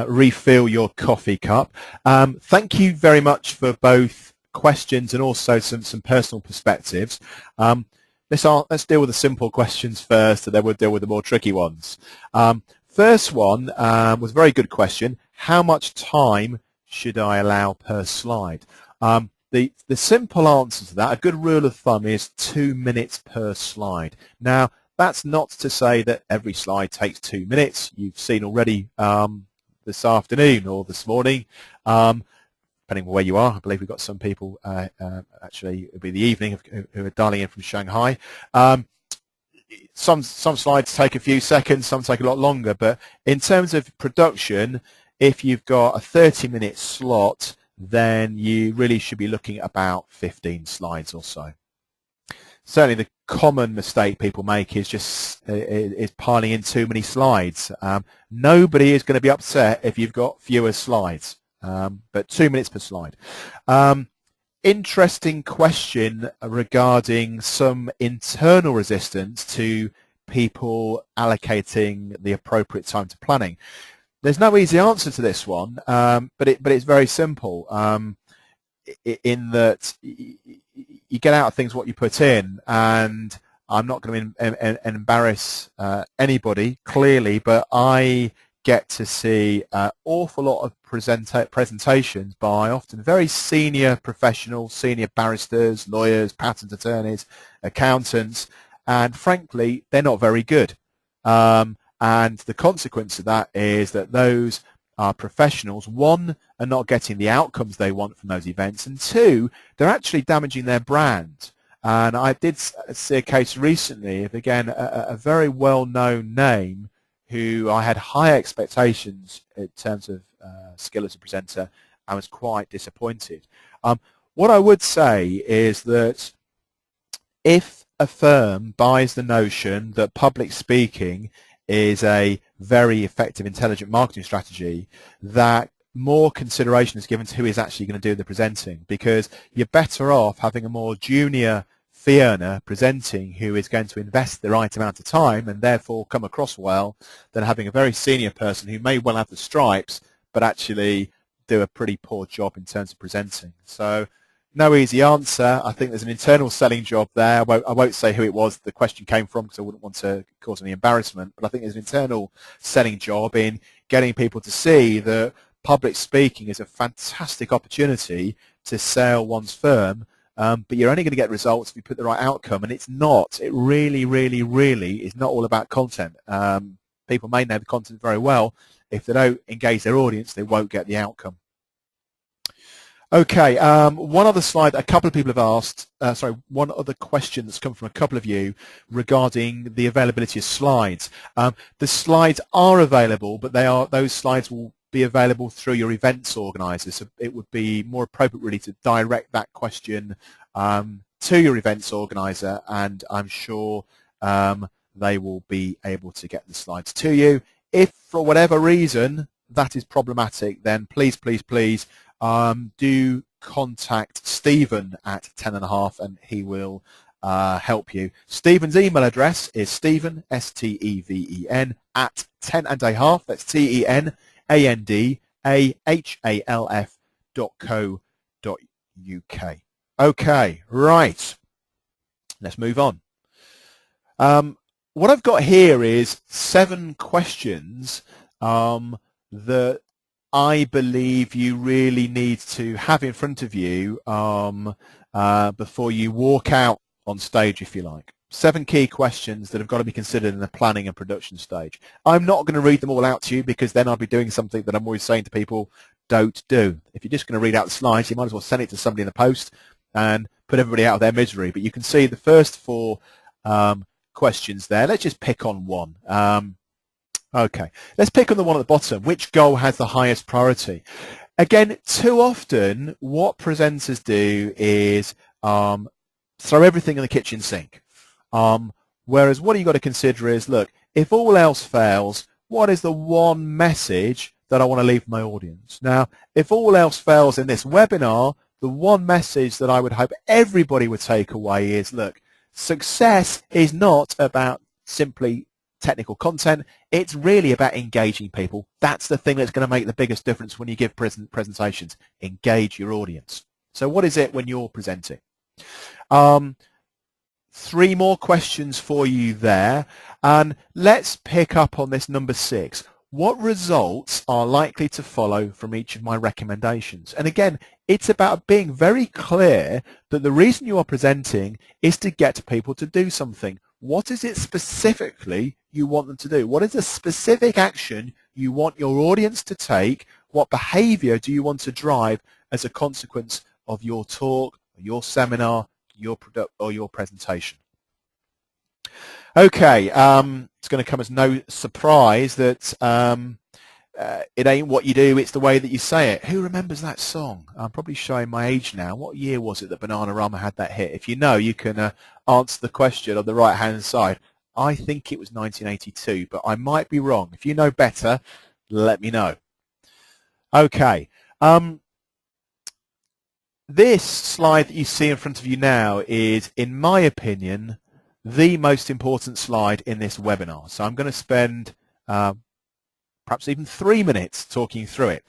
refill your coffee cup. Thank you very much for both questions and also some personal perspectives. Let's deal with the simple questions first, and then we'll deal with the more tricky ones. First one was a very good question. How much time should I allow per slide? The simple answer to that, a good rule of thumb, is 2 minutes per slide. Now, that's not to say that every slide takes 2 minutes. You've seen already this afternoon or this morning, depending on where you are. I believe we've got some people, actually it'll be the evening, who are dialing in from Shanghai. Some slides take a few seconds, some take a lot longer, but in terms of production, if you've got a 30-minute slot, then you really should be looking at about 15 slides or so. Certainly the common mistake people make is just piling in too many slides. Nobody is going to be upset if you've got fewer slides, but 2 minutes per slide. Interesting question regarding some internal resistance to people allocating the appropriate time to planning. There's no easy answer to this one, but it's very simple in that you get out of things what you put in, and I'm not going to embarrass anybody, clearly, but I get to see an awful lot of presentations by often very senior professionals, senior barristers, lawyers, patent attorneys, accountants, and frankly, they're not very good. And the consequence of that is that those professionals, one, are not getting the outcomes they want from those events, and two, they're actually damaging their brand. And I did see a case recently of, again, a very well-known name who I had high expectations in terms of skill as a presenter, and was quite disappointed. What I would say is that if a firm buys the notion that public speaking is a very effective, intelligent marketing strategy, that more consideration is given to who is actually going to do the presenting, because you're better off having a more junior fee earner presenting who is going to invest the right amount of time and therefore come across well, than having a very senior person who may well have the stripes but actually do a pretty poor job in terms of presenting. So no easy answer. I think there's an internal selling job there. I won't say who it was the question came from, because I wouldn't want to cause any embarrassment, but I think there's an internal selling job in getting people to see that public speaking is a fantastic opportunity to sell one's firm, but you're only going to get results if you put the right outcome, and it's not. It really, really, really is not all about content. People may know the content very well. If they don't engage their audience, they won't get the outcome. Okay, one other slide a couple of people have asked, one other question that's come from a couple of you regarding the availability of slides. The slides are available, but those slides will be available through your events organizer, so it would be more appropriate really to direct that question to your events organizer, and I'm sure they will be able to get the slides to you. If for whatever reason that is problematic, then please, please, please do contact Stephen at 10.5 and he will help you. Stephen's email address is Stephen, S-T-E-V-E-N, at 10.5, that's TENANDAHALF.co.uk. Okay, right. Let's move on. What I've got here is 7 questions that I believe you really need to have in front of you before you walk out on stage, if you like. 7 key questions that have got to be considered in the planning and production stage. I'm not going to read them all out to you, because then I'll be doing something that I'm always saying to people, don't do. If you're just going to read out the slides, you might as well send it to somebody in the post and put everybody out of their misery. But you can see the first 4 questions there. Let's just pick on one. Okay, let's pick on the one at the bottom. Which goal has the highest priority? Again, too often what presenters do is throw everything in the kitchen sink. Whereas what you've got to consider is, look, if all else fails, what is the one message that I want to leave my audience? Now, if all else fails in this webinar, the one message that I would hope everybody would take away is, look, Success is not about simply technical content. It's really about engaging people. That's the thing that's going to make the biggest difference when you give presentations. Engage your audience. So what is it when you're presenting? 3 more questions for you there, and let's pick up on this number 6. What results are likely to follow from each of my recommendations? And again, it's about being very clear that the reason you are presenting is to get people to do something. What is it specifically you want them to do? What is the specific action you want your audience to take? What behavior do you want to drive as a consequence of your talk, your seminar, your product, or your presentation? Okay, it's going to come as no surprise that it ain't what you do, it's the way that you say it. Who remembers that song? I'm probably showing my age now. What year was it that Bananarama had that hit? If you know, you can answer the question on the right-hand side. I think it was 1982, but I might be wrong. If you know better, let me know. Okay. This slide that you see in front of you now is, in my opinion, the most important slide in this webinar. So I'm going to spend perhaps even 3 minutes talking through it.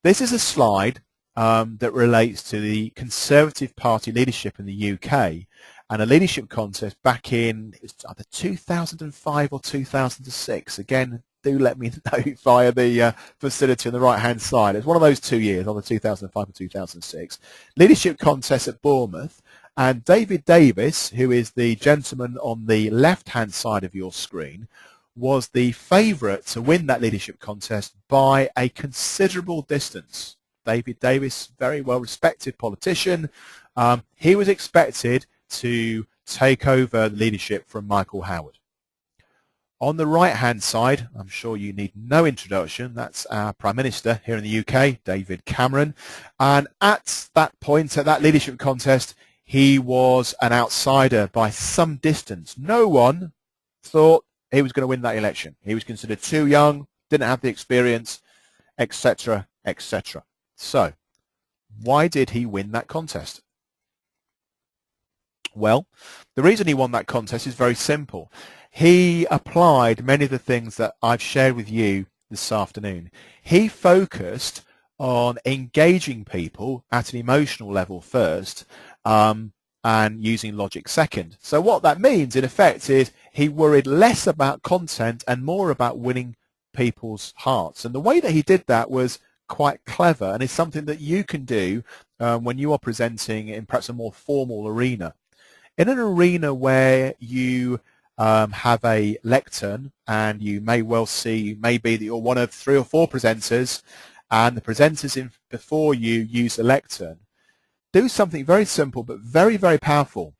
This is a slide that relates to the Conservative Party leadership in the UK and a leadership contest back in, it was either 2005 or 2006. Again, do let me know via the facility on the right-hand side. It's one of those 2 years, either 2005 or 2006. Leadership contest at Bournemouth. And David Davis, who is the gentleman on the left-hand side of your screen, was the favourite to win that leadership contest by a considerable distance. David Davis, very well-respected politician. He was expected to take over the leadership from Michael Howard. On the right-hand side, I'm sure you need no introduction, that's our Prime Minister here in the UK, David Cameron. And at that point, at that leadership contest, he was an outsider by some distance. No one thought he was going to win that election. He was considered too young, didn't have the experience, etc., etc. So, why did he win that contest? Well, the reason he won that contest is very simple. He applied many of the things that I've shared with you this afternoon. He focused on engaging people at an emotional level first, and using logic second. So what that means, in effect, is he worried less about content and more about winning people's hearts. And the way that he did that was quite clever, and is something that you can do when you are presenting in perhaps a more formal arena. In an arena where you have a lectern, and you may well see maybe that you're one of 3 or 4 presenters, and the presenters before you use a lectern, do something very simple but very, very powerful.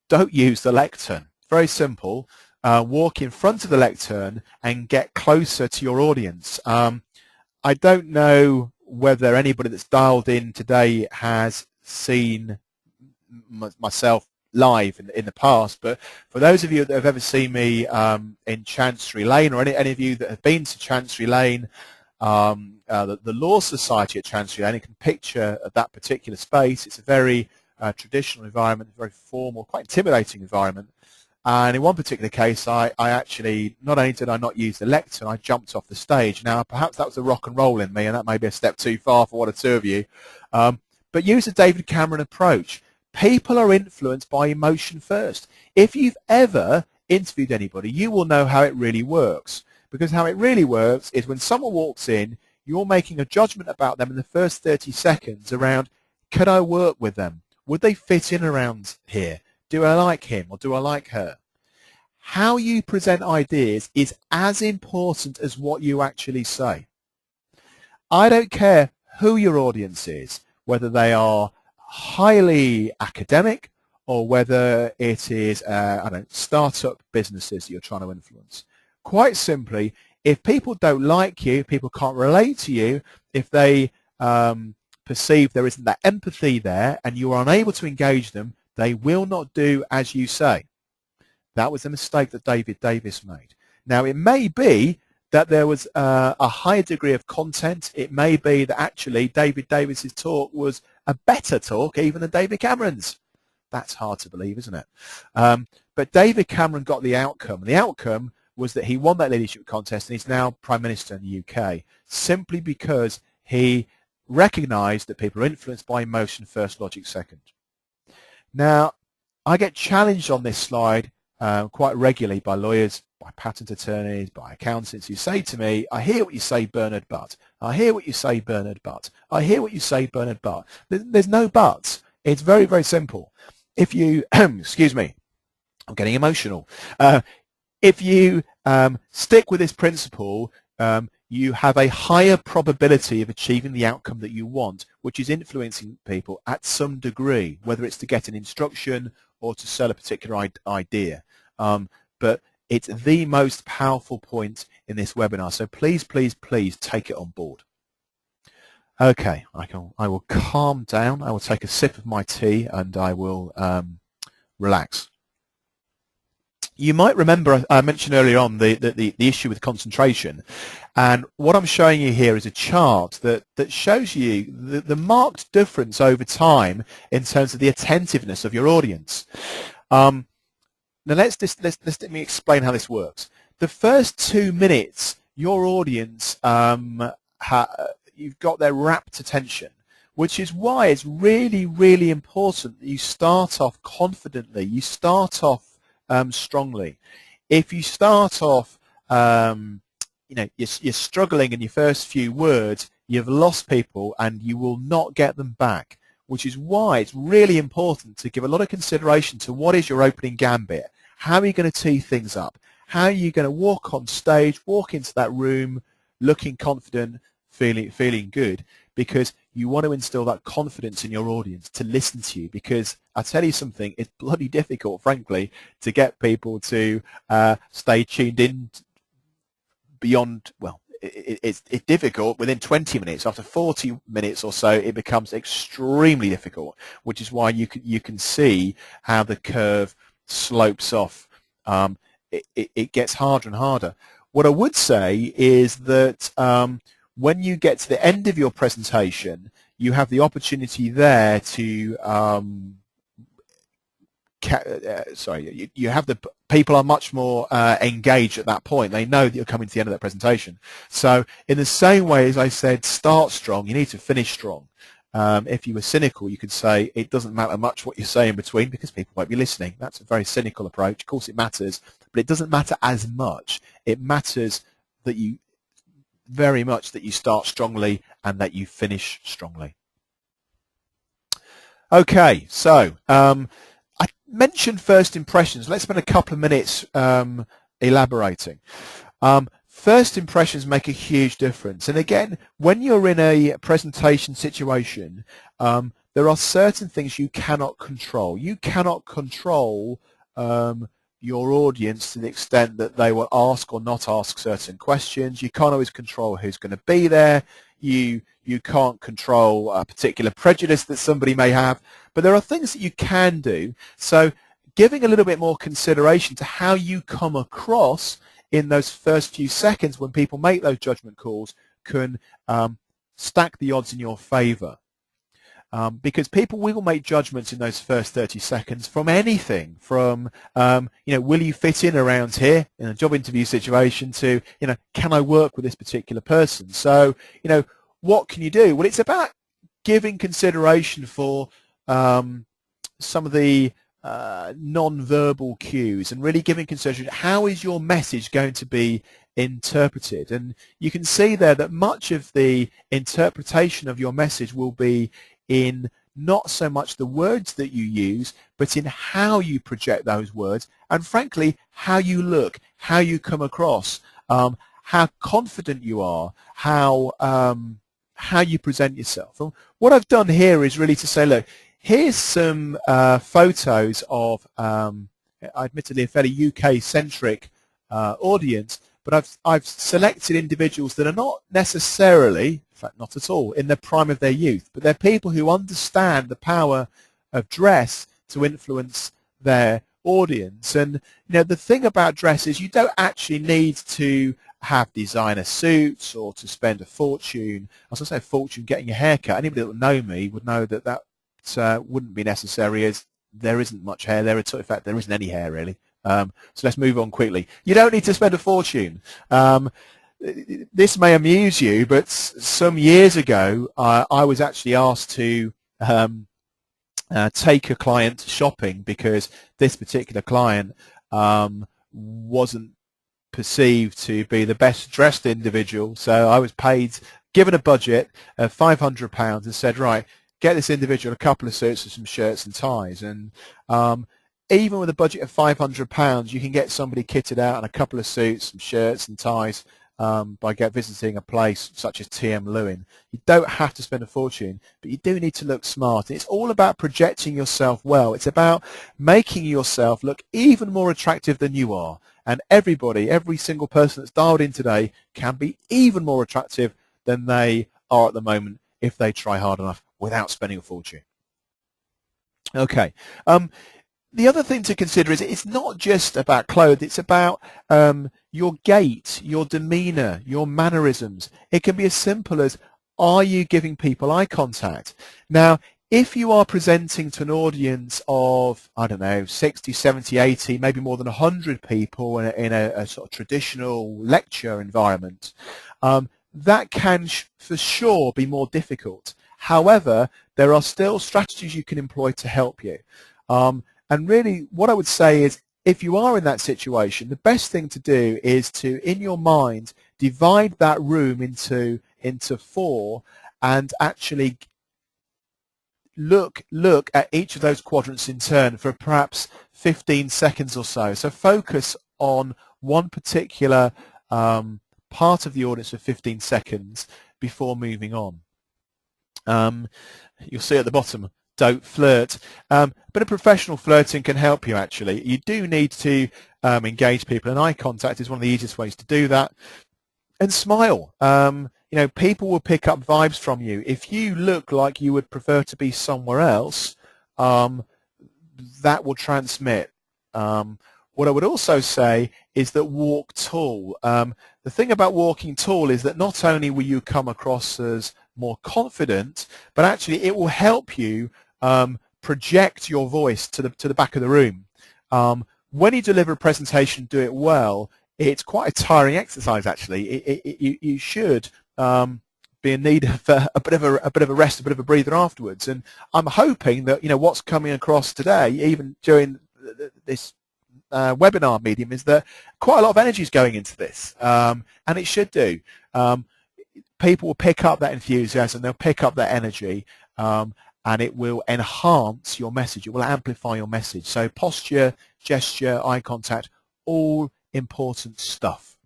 Don't use the lectern. Very simple. Walk in front of the lectern and get closer to your audience. I don't know whether anybody that's dialed in today has seen myself live in the past, but for those of you that have ever seen me in Chancery Lane, or any of you that have been to Chancery Lane, the Law Society at Chancery Lane, you can picture that particular space. It's a very traditional environment, very formal, quite intimidating environment. And in one particular case, I actually, not only did I not use the lectern, I jumped off the stage. Now, perhaps that was a rock and roll in me, and that may be a step too far for one or two of you. But use the David Cameron approach. People are influenced by emotion first. If you've ever interviewed anybody, you will know how it really works. Because how it really works is when someone walks in, you're making a judgment about them in the first 30 seconds around, could I work with them? Would they fit in around here? Do I like him or do I like her? How you present ideas is as important as what you actually say. I don't care who your audience is, whether they are highly academic or whether it is startup businesses that you're trying to influence. Quite simply, if people don't like you, people can't relate to you, if they perceive there isn't that empathy there and you are unable to engage them, they will not do as you say. That was a mistake that David Davis made. Now, it may be that there was a higher degree of content. It may be that actually David Davis's talk was a better talk even than David Cameron's. That's hard to believe, isn't it? But David Cameron got the outcome. The outcome was that he won that leadership contest and he's now Prime Minister in the UK, simply because he recognised that people are influenced by emotion first, logic second. Now, I get challenged on this slide quite regularly by lawyers, by patent attorneys, by accountants who say to me, I hear what you say, Bernard, but. I hear what you say, Bernard, but. I hear what you say, Bernard, but. There's no buts. It's very, very simple. If you, excuse me, I'm getting emotional. If you stick with this principle, you have a higher probability of achieving the outcome that you want, which is influencing people at some degree, whether it's to get an instruction or to sell a particular idea. But it's the most powerful point in this webinar. So please, please, please take it on board. Okay, I will calm down. I will take a sip of my tea and I will relax. You might remember I mentioned earlier on the issue with concentration, and what I'm showing you here is a chart that shows you the marked difference over time in terms of the attentiveness of your audience. Now let me explain how this works. The first 2 minutes, your audience you've got their rapt attention, which is why it's really, really important that you start off confidently. You start off strongly. If you start off, you're struggling in your first few words, you've lost people and you will not get them back, which is why it's really important to give a lot of consideration to what is your opening gambit. How are you going to tee things up? How are you going to walk on stage, walk into that room looking confident, feeling good? Because you want to instill that confidence in your audience to listen to you, because I tell you something, it's bloody difficult, frankly, to get people to stay tuned in beyond, well, it's difficult within 20 minutes. After 40 minutes or so, it becomes extremely difficult, which is why you can see how the curve slopes off. It gets harder and harder. What I would say is that when you get to the end of your presentation, you have the opportunity there to, you have the people are much more engaged at that point. They know that you're coming to the end of that presentation. So in the same way as I said, start strong, you need to finish strong. If you were cynical, you could say it doesn't matter much what you say in between because people won't be listening. That's a very cynical approach. Of course it matters, but it doesn't matter as much. It matters that you very much that you start strongly and that you finish strongly. Okay, so I mentioned first impressions. Let's spend a couple of minutes elaborating. First impressions make a huge difference. And again, when you're in a presentation situation, there are certain things you cannot control. You cannot control your audience to the extent that they will ask or not ask certain questions. You can't always control who's going to be there. You can't control a particular prejudice that somebody may have. But there are things that you can do. So giving a little bit more consideration to how you come across in those first few seconds when people make those judgment calls can stack the odds in your favor. Because people will make judgments in those first 30 seconds from anything, from, will you fit in around here in a job interview situation to, can I work with this particular person? So, what can you do? Well, it's about giving consideration for some of the non-verbal cues and really giving consideration. How is your message going to be interpreted? And you can see there that much of the interpretation of your message will be in not so much the words that you use, but in how you project those words, and frankly, how you look, how you come across, how confident you are, how you present yourself. And what I've done here is really to say, look, here's some photos of, admittedly, a fairly UK-centric audience, but I've selected individuals that are not necessarily, in fact not at all, in the prime of their youth, but they're people who understand the power of dress to influence their audience. And the thing about dress is you don't actually need to have designer suits or to spend a fortune. I was going to say fortune getting your hair cut. Anybody that would know me would know that that wouldn't be necessary, as there isn't much hair there at all. In fact, there isn't any hair really. So let's move on quickly. You don't need to spend a fortune. This may amuse you, but some years ago, I was actually asked to take a client shopping because this particular client wasn't perceived to be the best dressed individual. So I was given a budget of £500 and said, right, get this individual a couple of suits and some shirts and ties. And even with a budget of £500, you can get somebody kitted out in a couple of suits, some shirts and ties by visiting a place such as TM Lewin. You don't have to spend a fortune, but you do need to look smart. It's all about projecting yourself well. It's about making yourself look even more attractive than you are. And everybody, every single person that's dialed in today can be even more attractive than they are at the moment if they try hard enough without spending a fortune. Okay. The other thing to consider is it's not just about clothes, it's about your gait, your demeanour, your mannerisms. It can be as simple as, are you giving people eye contact? Now, if you are presenting to an audience of, I don't know, 60, 70, 80, maybe more than 100 people in a sort of traditional lecture environment, that can for sure be more difficult. However, there are still strategies you can employ to help you. And really, what I would say is, if you are in that situation, the best thing to do is to, in your mind, divide that room into four and actually look at each of those quadrants in turn for perhaps 15 seconds or so. So focus on one particular part of the audience for 15 seconds before moving on. You'll see at the bottom, don't flirt. But a professional flirting can help you actually. You do need to engage people, and eye contact is one of the easiest ways to do that. And smile. You know, people will pick up vibes from you. If you look like you would prefer to be somewhere else, that will transmit. What I would also say is that walk tall. The thing about walking tall is that not only will you come across as more confident, but actually it will help you project your voice to the back of the room. When you deliver a presentation, do it well. It's quite a tiring exercise actually. You should be in need of a bit of a rest, a bit of a breather afterwards. And I'm hoping that, you know, what's coming across today, even during this webinar medium, is that quite a lot of energy is going into this, and it should do. People will pick up that enthusiasm, they'll pick up that energy, and it will enhance your message. It will amplify your message. So posture, gesture, eye contact, all important stuff.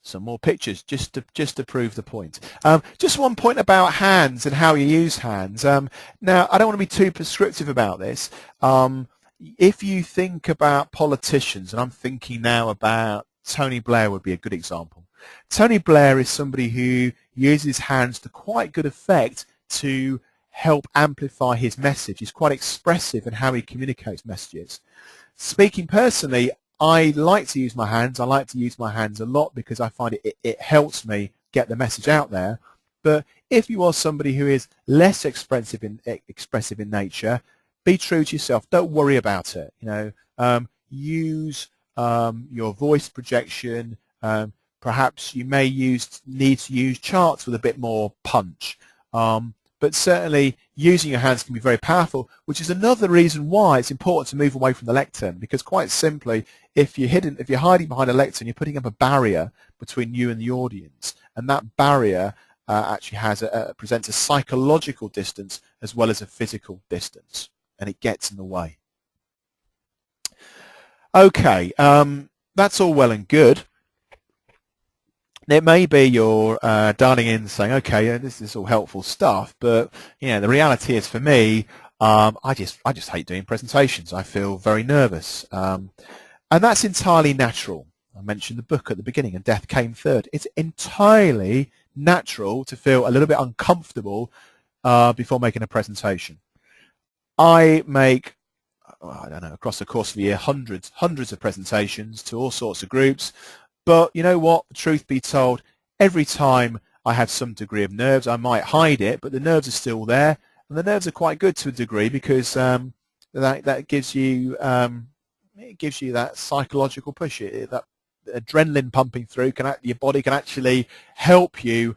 Some more pictures just to prove the point. Just one point about hands and how you use hands. Now, I don't want to be too prescriptive about this. If you think about politicians, and I'm thinking now about Tony Blair would be a good example. Tony Blair is somebody who uses his hands to quite good effect to help amplify his message. He's quite expressive in how he communicates messages. Speaking personally, I like to use my hands. I like to use my hands a lot because I find it helps me get the message out there. But if you are somebody who is less expressive in nature, be true to yourself. Don't worry about it. You know, use your voice projection. Perhaps you may need to use charts with a bit more punch. But certainly using your hands can be very powerful, which is another reason why it's important to move away from the lectern, because quite simply, if you're hiding behind a lectern, you're putting up a barrier between you and the audience, and that barrier actually presents a psychological distance as well as a physical distance, and it gets in the way. Okay, that's all well and good. It may be you're dialing in saying, okay, this is all helpful stuff, but you know, the reality is for me, I just hate doing presentations. I feel very nervous, and that's entirely natural. I mentioned the book at the beginning, and death came third. It's entirely natural to feel a little bit uncomfortable before making a presentation. I make, I don't know, across the course of the year, hundreds of presentations to all sorts of groups. But you know what, truth be told, every time I have some degree of nerves, I might hide it, but the nerves are still there, And the nerves are quite good to a degree because that gives you it gives you that psychological push. That adrenaline pumping through your body can actually help you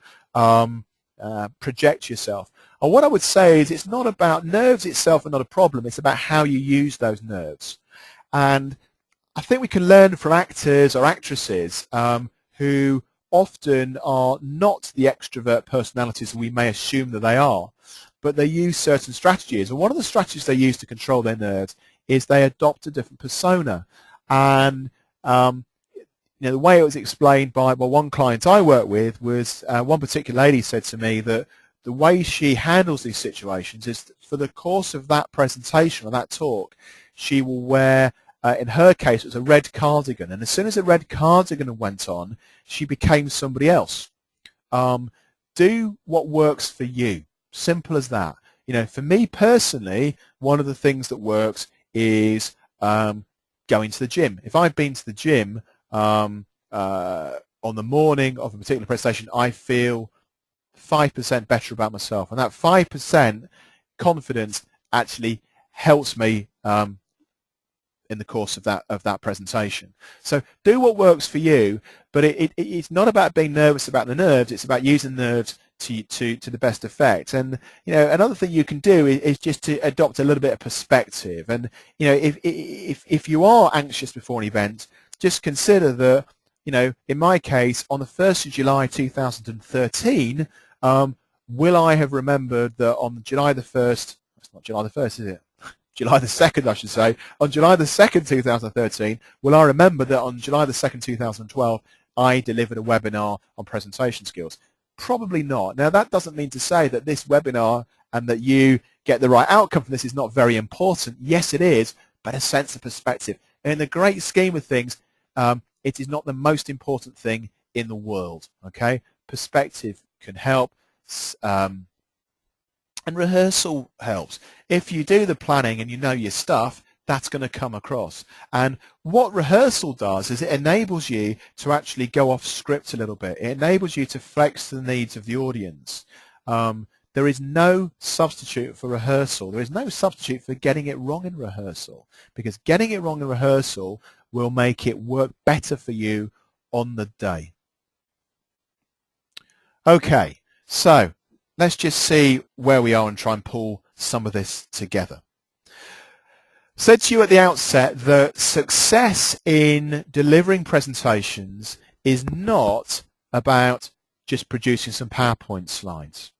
project yourself. And what I would say is it's not about nerves itself are not a problem. It's about how you use those nerves. And I think we can learn from actors or actresses who often are not the extrovert personalities we may assume that they are, but they use certain strategies. And one of the strategies they use to control their nerves is they adopt a different persona. And the way it was explained by one client I work with was one particular lady said to me that the way she handles these situations is that for the course of that presentation or that talk, she will wear, in her case, it was a red cardigan. And as soon as the red cardigan went on, she became somebody else. Do what works for you. Simple as that. For me personally, one of the things that works is going to the gym. If I've been to the gym on the morning of a particular presentation, I feel 5% better about myself, and that 5% confidence actually helps me in the course of that presentation. So do what works for you, but it's not about being nervous about the nerves. It's about using nerves to the best effect. And another thing you can do is just to adopt a little bit of perspective. And if you are anxious before an event, just consider that in my case, on the 1st of July 2013, will I have remembered that on July the 1st, it's not July the 1st, is it? July the 2nd, I should say. On July the 2nd, 2013, will I remember that on July the 2nd, 2012, I delivered a webinar on presentation skills? Probably not. Now, that doesn't mean to say that this webinar and that you get the right outcome from this is not very important. Yes, it is, but a sense of perspective. And in the great scheme of things, it is not the most important thing in the world, okay? Perspective can help, and rehearsal helps. If you do the planning and you know your stuff, that's going to come across. And what rehearsal does is it enables you to actually go off script a little bit. It enables you to flex to the needs of the audience. There is no substitute for rehearsal. There is no substitute for getting it wrong in rehearsal, because getting it wrong in rehearsal will make it work better for you on the day. Okay, so let's just see where we are and try and pull some of this together. Said to you at the outset that success in delivering presentations is not about just producing some PowerPoint slides.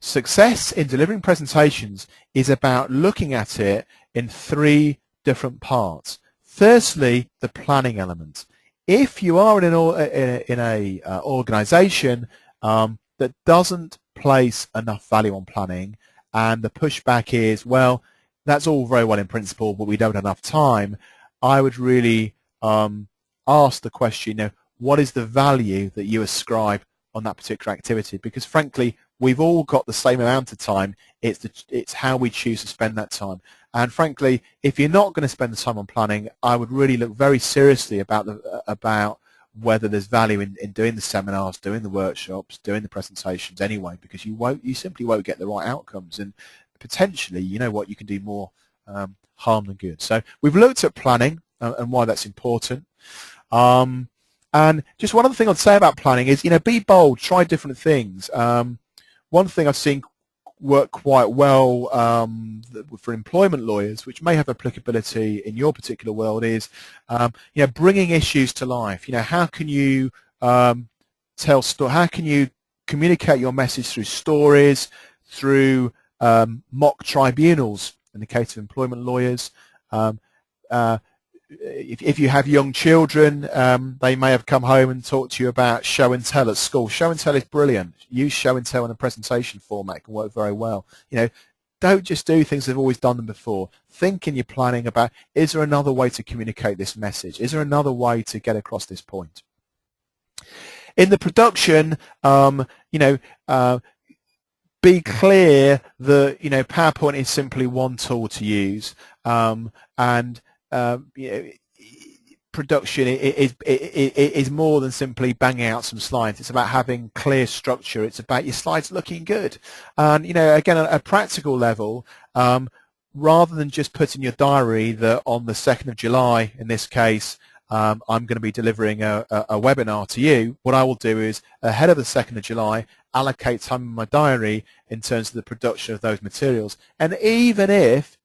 Success in delivering presentations is about looking at it in 3 different parts. Firstly, the planning element. If you are in an organization that doesn't place enough value on planning, and the pushback is, well, that's all very well in principle, but we don't have enough time, I would really ask the question, what is the value that you ascribe on that particular activity? Because frankly, we've all got the same amount of time. It's how we choose to spend that time. And frankly, if you're not going to spend the time on planning, I would really look very seriously about whether there's value in doing the seminars, doing the workshops, doing the presentations anyway, because you simply won't get the right outcomes, and potentially, you can do more harm than good. So we've looked at planning and why that's important. And just one other thing I'd say about planning is, be bold, try different things. One thing I've seen work quite well for employment lawyers, which may have applicability in your particular world, is bringing issues to life. How can you how can you communicate your message through stories, through mock tribunals in the case of employment lawyers. If you have young children, they may have come home and talked to you about show and tell at school. Show and tell is brilliant. Use show and tell in a presentation format. It can work very well. Don't just do things they've always done them before. Think in your planning about, is there another way to communicate this message? Is there another way to get across this point? In the production, be clear that PowerPoint is simply one tool to use, and production is more than simply banging out some slides. It's about having clear structure. It's about your slides looking good. And, you know, again, at a practical level, rather than just put in your diary that on the 2nd of July, in this case, I'm going to be delivering a webinar to you, what I will do is, ahead of the 2nd of July, allocate time in my diary in terms of the production of those materials. And even if,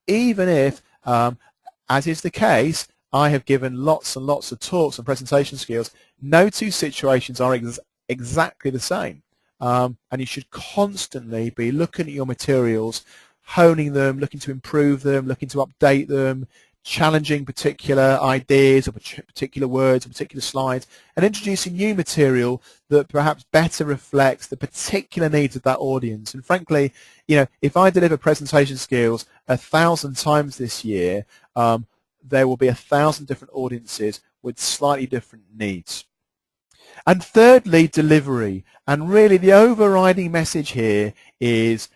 as is the case, I have given lots and lots of talks on presentation skills, no two situations are exactly the same. And you should constantly be looking at your materials, honing them, looking to improve them, looking to update them, challenging particular ideas or particular words or particular slides, and introducing new material that perhaps better reflects the particular needs of that audience. And frankly, you know, if I deliver presentation skills 1,000 times this year, there will be 1,000 different audiences with slightly different needs. And thirdly, delivery. And really the overriding message here is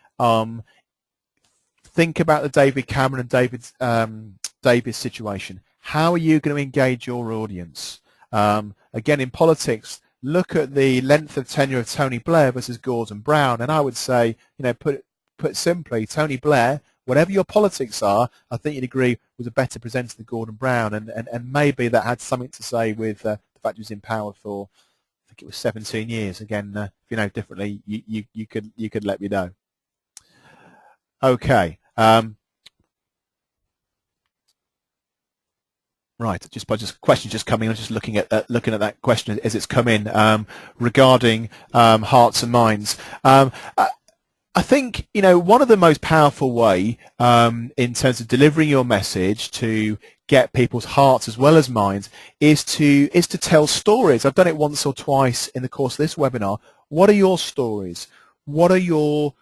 think about the David Cameron and David's situation. How are you going to engage your audience? Again, in politics, look at the length of tenure of Tony Blair versus Gordon Brown, and I would say, you know, put simply, Tony Blair, whatever your politics are, I think you'd agree was a better presenter than Gordon Brown, and maybe that had something to say with the fact he was in power for, I think it was 17 years. Again, if you know differently, you could let me know. Okay. Right, just question just coming. I'm just looking at that question as it's come in regarding hearts and minds. I think, you know, one of the most powerful way in terms of delivering your message to get people's hearts as well as minds is to tell stories. I've done it once or twice in the course of this webinar. What are your stories? What are your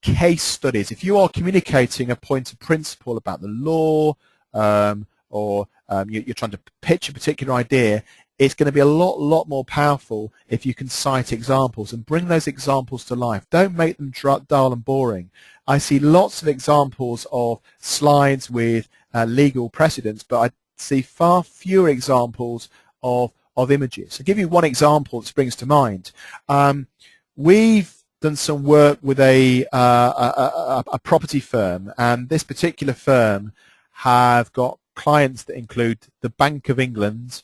case studies? If you are communicating a point of principle about the law, or you're trying to pitch a particular idea, it's going to be a lot more powerful if you can cite examples and bring those examples to life. Don't make them dull and boring. I see lots of examples of slides with legal precedents, but I see far fewer examples of images. I'll give you one example that springs to mind. We've done some work with a property firm, and this particular firm have got clients that include the Bank of England,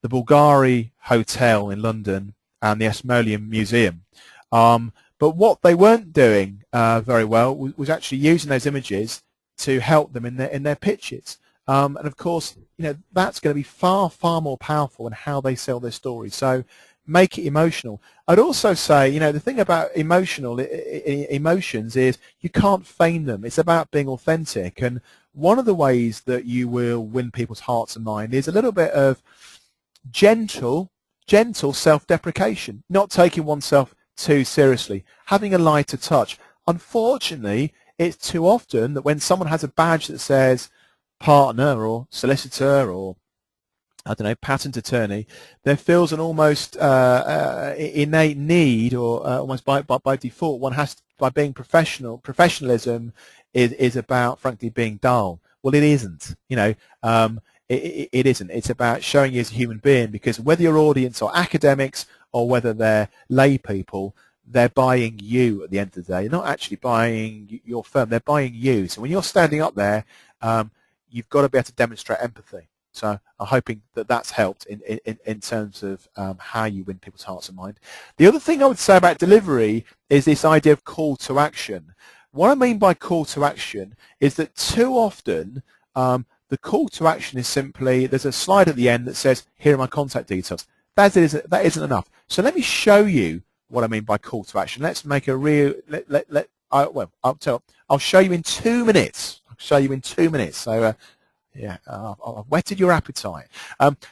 the Bulgari Hotel in London, and the Ashmolean Museum. But what they weren't doing very well was actually using those images to help them in their pitches. And of course, you know, that's going to be far more powerful in how they sell their stories. So make it emotional. I'd also say, you know, the thing about emotions is you can't feign them. It's about being authentic. And one of the ways that you will win people's hearts and minds is a little bit of gentle self-deprecation, not taking oneself too seriously, having a lighter touch. Unfortunately, it's too often that when someone has a badge that says partner or solicitor or, I don't know, patent attorney, there feels an almost innate need, or almost by default, one has to, by being professionalism is about, frankly, being dull. Well, it isn't. You know, it isn't. It's about showing you as a human being, because whether your audience are academics or whether they're lay people, they're buying you at the end of the day. They're not actually buying your firm. They're buying you. So when you're standing up there, you've got to be able to demonstrate empathy. So I'm hoping that that's helped in terms of how you win people's hearts and mind. The other thing I would say about delivery is this idea of call to action. What I mean by call to action is that too often the call to action is simply, there's a slide at the end that says, here are my contact details. That isn't enough. So let me show you what I mean by call to action. Let's make a real, I'll show you in 2 minutes. I'll show you in 2 minutes. So yeah, I've whetted your appetite.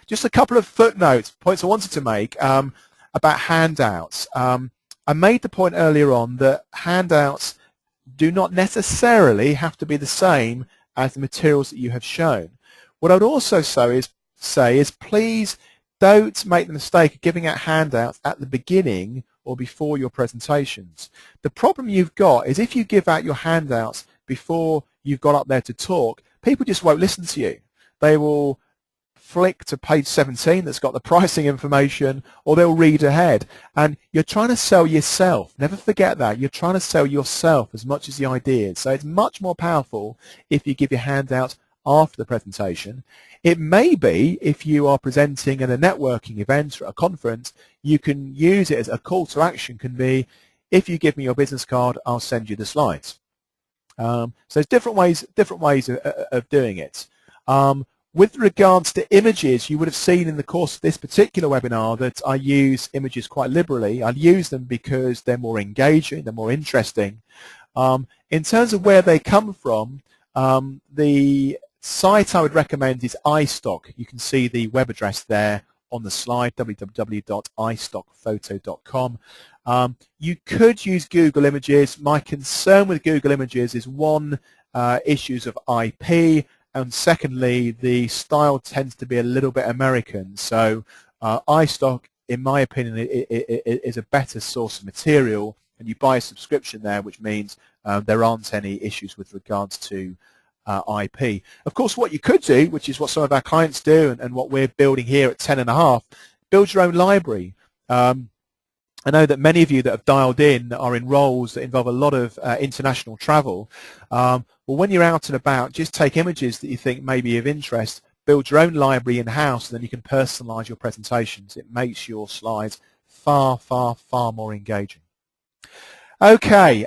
Just a couple of points I wanted to make about handouts. I made the point earlier on that handouts do not necessarily have to be the same as the materials that you have shown. What I would also say is please don't make the mistake of giving out handouts at the beginning or before your presentations. The problem you've got is if you give out your handouts before you've got up there to talk, people just won't listen to you. They will flick to page 17 that's got the pricing information, or they'll read ahead. And you're trying to sell yourself. Never forget that. You're trying to sell yourself as much as the ideas. So it's much more powerful if you give your handout after the presentation. It may be, if you are presenting at a networking event or a conference, you can use it as a call to action can be, if you give me your business card, I'll send you the slides. So there's different ways of doing it. With regards to images, you would have seen in the course of this particular webinar that I use images quite liberally. I use them because they're more engaging, they're more interesting. In terms of where they come from, the site I would recommend is iStock. You can see the web address there on the slide, www.istockphoto.com. You could use Google Images. My concern with Google Images is one, issues of IP, and secondly, the style tends to be a little bit American. So iStock, in my opinion, is a better source of material, and you buy a subscription there, which means there aren't any issues with regards to IP. Of course, what you could do, which is what some of our clients do, and what we're building here at 10.5, build your own library. I know that many of you that have dialed in are in roles that involve a lot of international travel. Well, when you're out and about, just take images that you think may be of interest, build your own library in-house, and then you can personalize your presentations. It makes your slides far, far, far more engaging. Okay,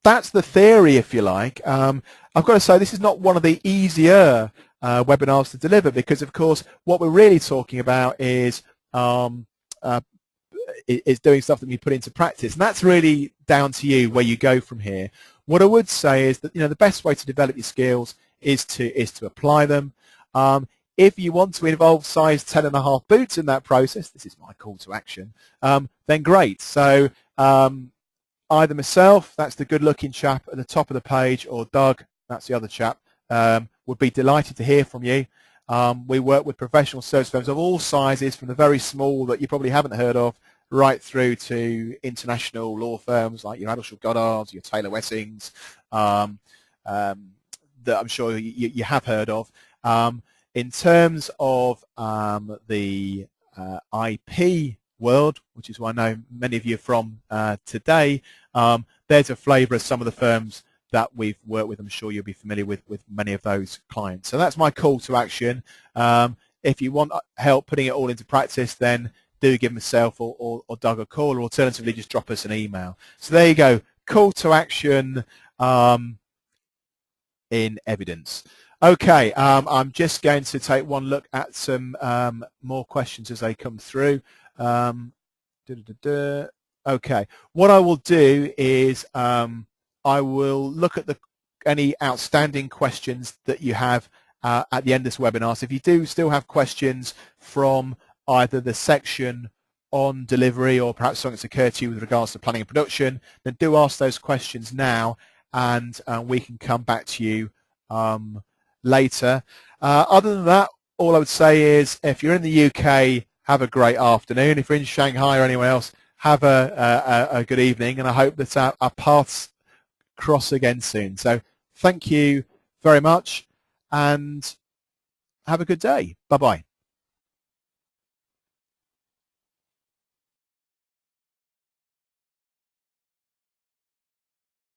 that's the theory, if you like. I've got to say this is not one of the easier webinars to deliver, because, of course, what we're really talking about is doing stuff that we put into practice, and that's really down to you where you go from here. What I would say is that, you know, the best way to develop your skills is to apply them. If you want to involve size 10.5 boots in that process, this is my call to action, then great. So either myself, that's the good-looking chap at the top of the page, or Doug, that's the other chap, would be delighted to hear from you. We work with professional service firms of all sizes, from the very small that you probably haven't heard of, right through to international law firms like your Adelshall Goddards, your Taylor Wessings, that I'm sure you have heard of. In terms of the IP world, which is where I know many of you are from today, there's a flavour of some of the firms that we've worked with. I'm sure you'll be familiar with many of those clients. So that's my call to action. If you want help putting it all into practice, then do give myself or Doug a call, or alternatively just drop us an email. So there you go, call to action in evidence. Okay, I'm just going to take one look at some more questions as they come through. Okay, what I will do is I will look at any outstanding questions that you have at the end of this webinar. So if you do still have questions from either the section on delivery, or perhaps something that's occurred to you with regards to planning and production, then do ask those questions now, and we can come back to you later. Other than that, all I would say is, if you're in the UK, have a great afternoon. If you're in Shanghai or anywhere else, have a good evening, and I hope that our paths cross again soon. So thank you very much, and have a good day. Bye-bye.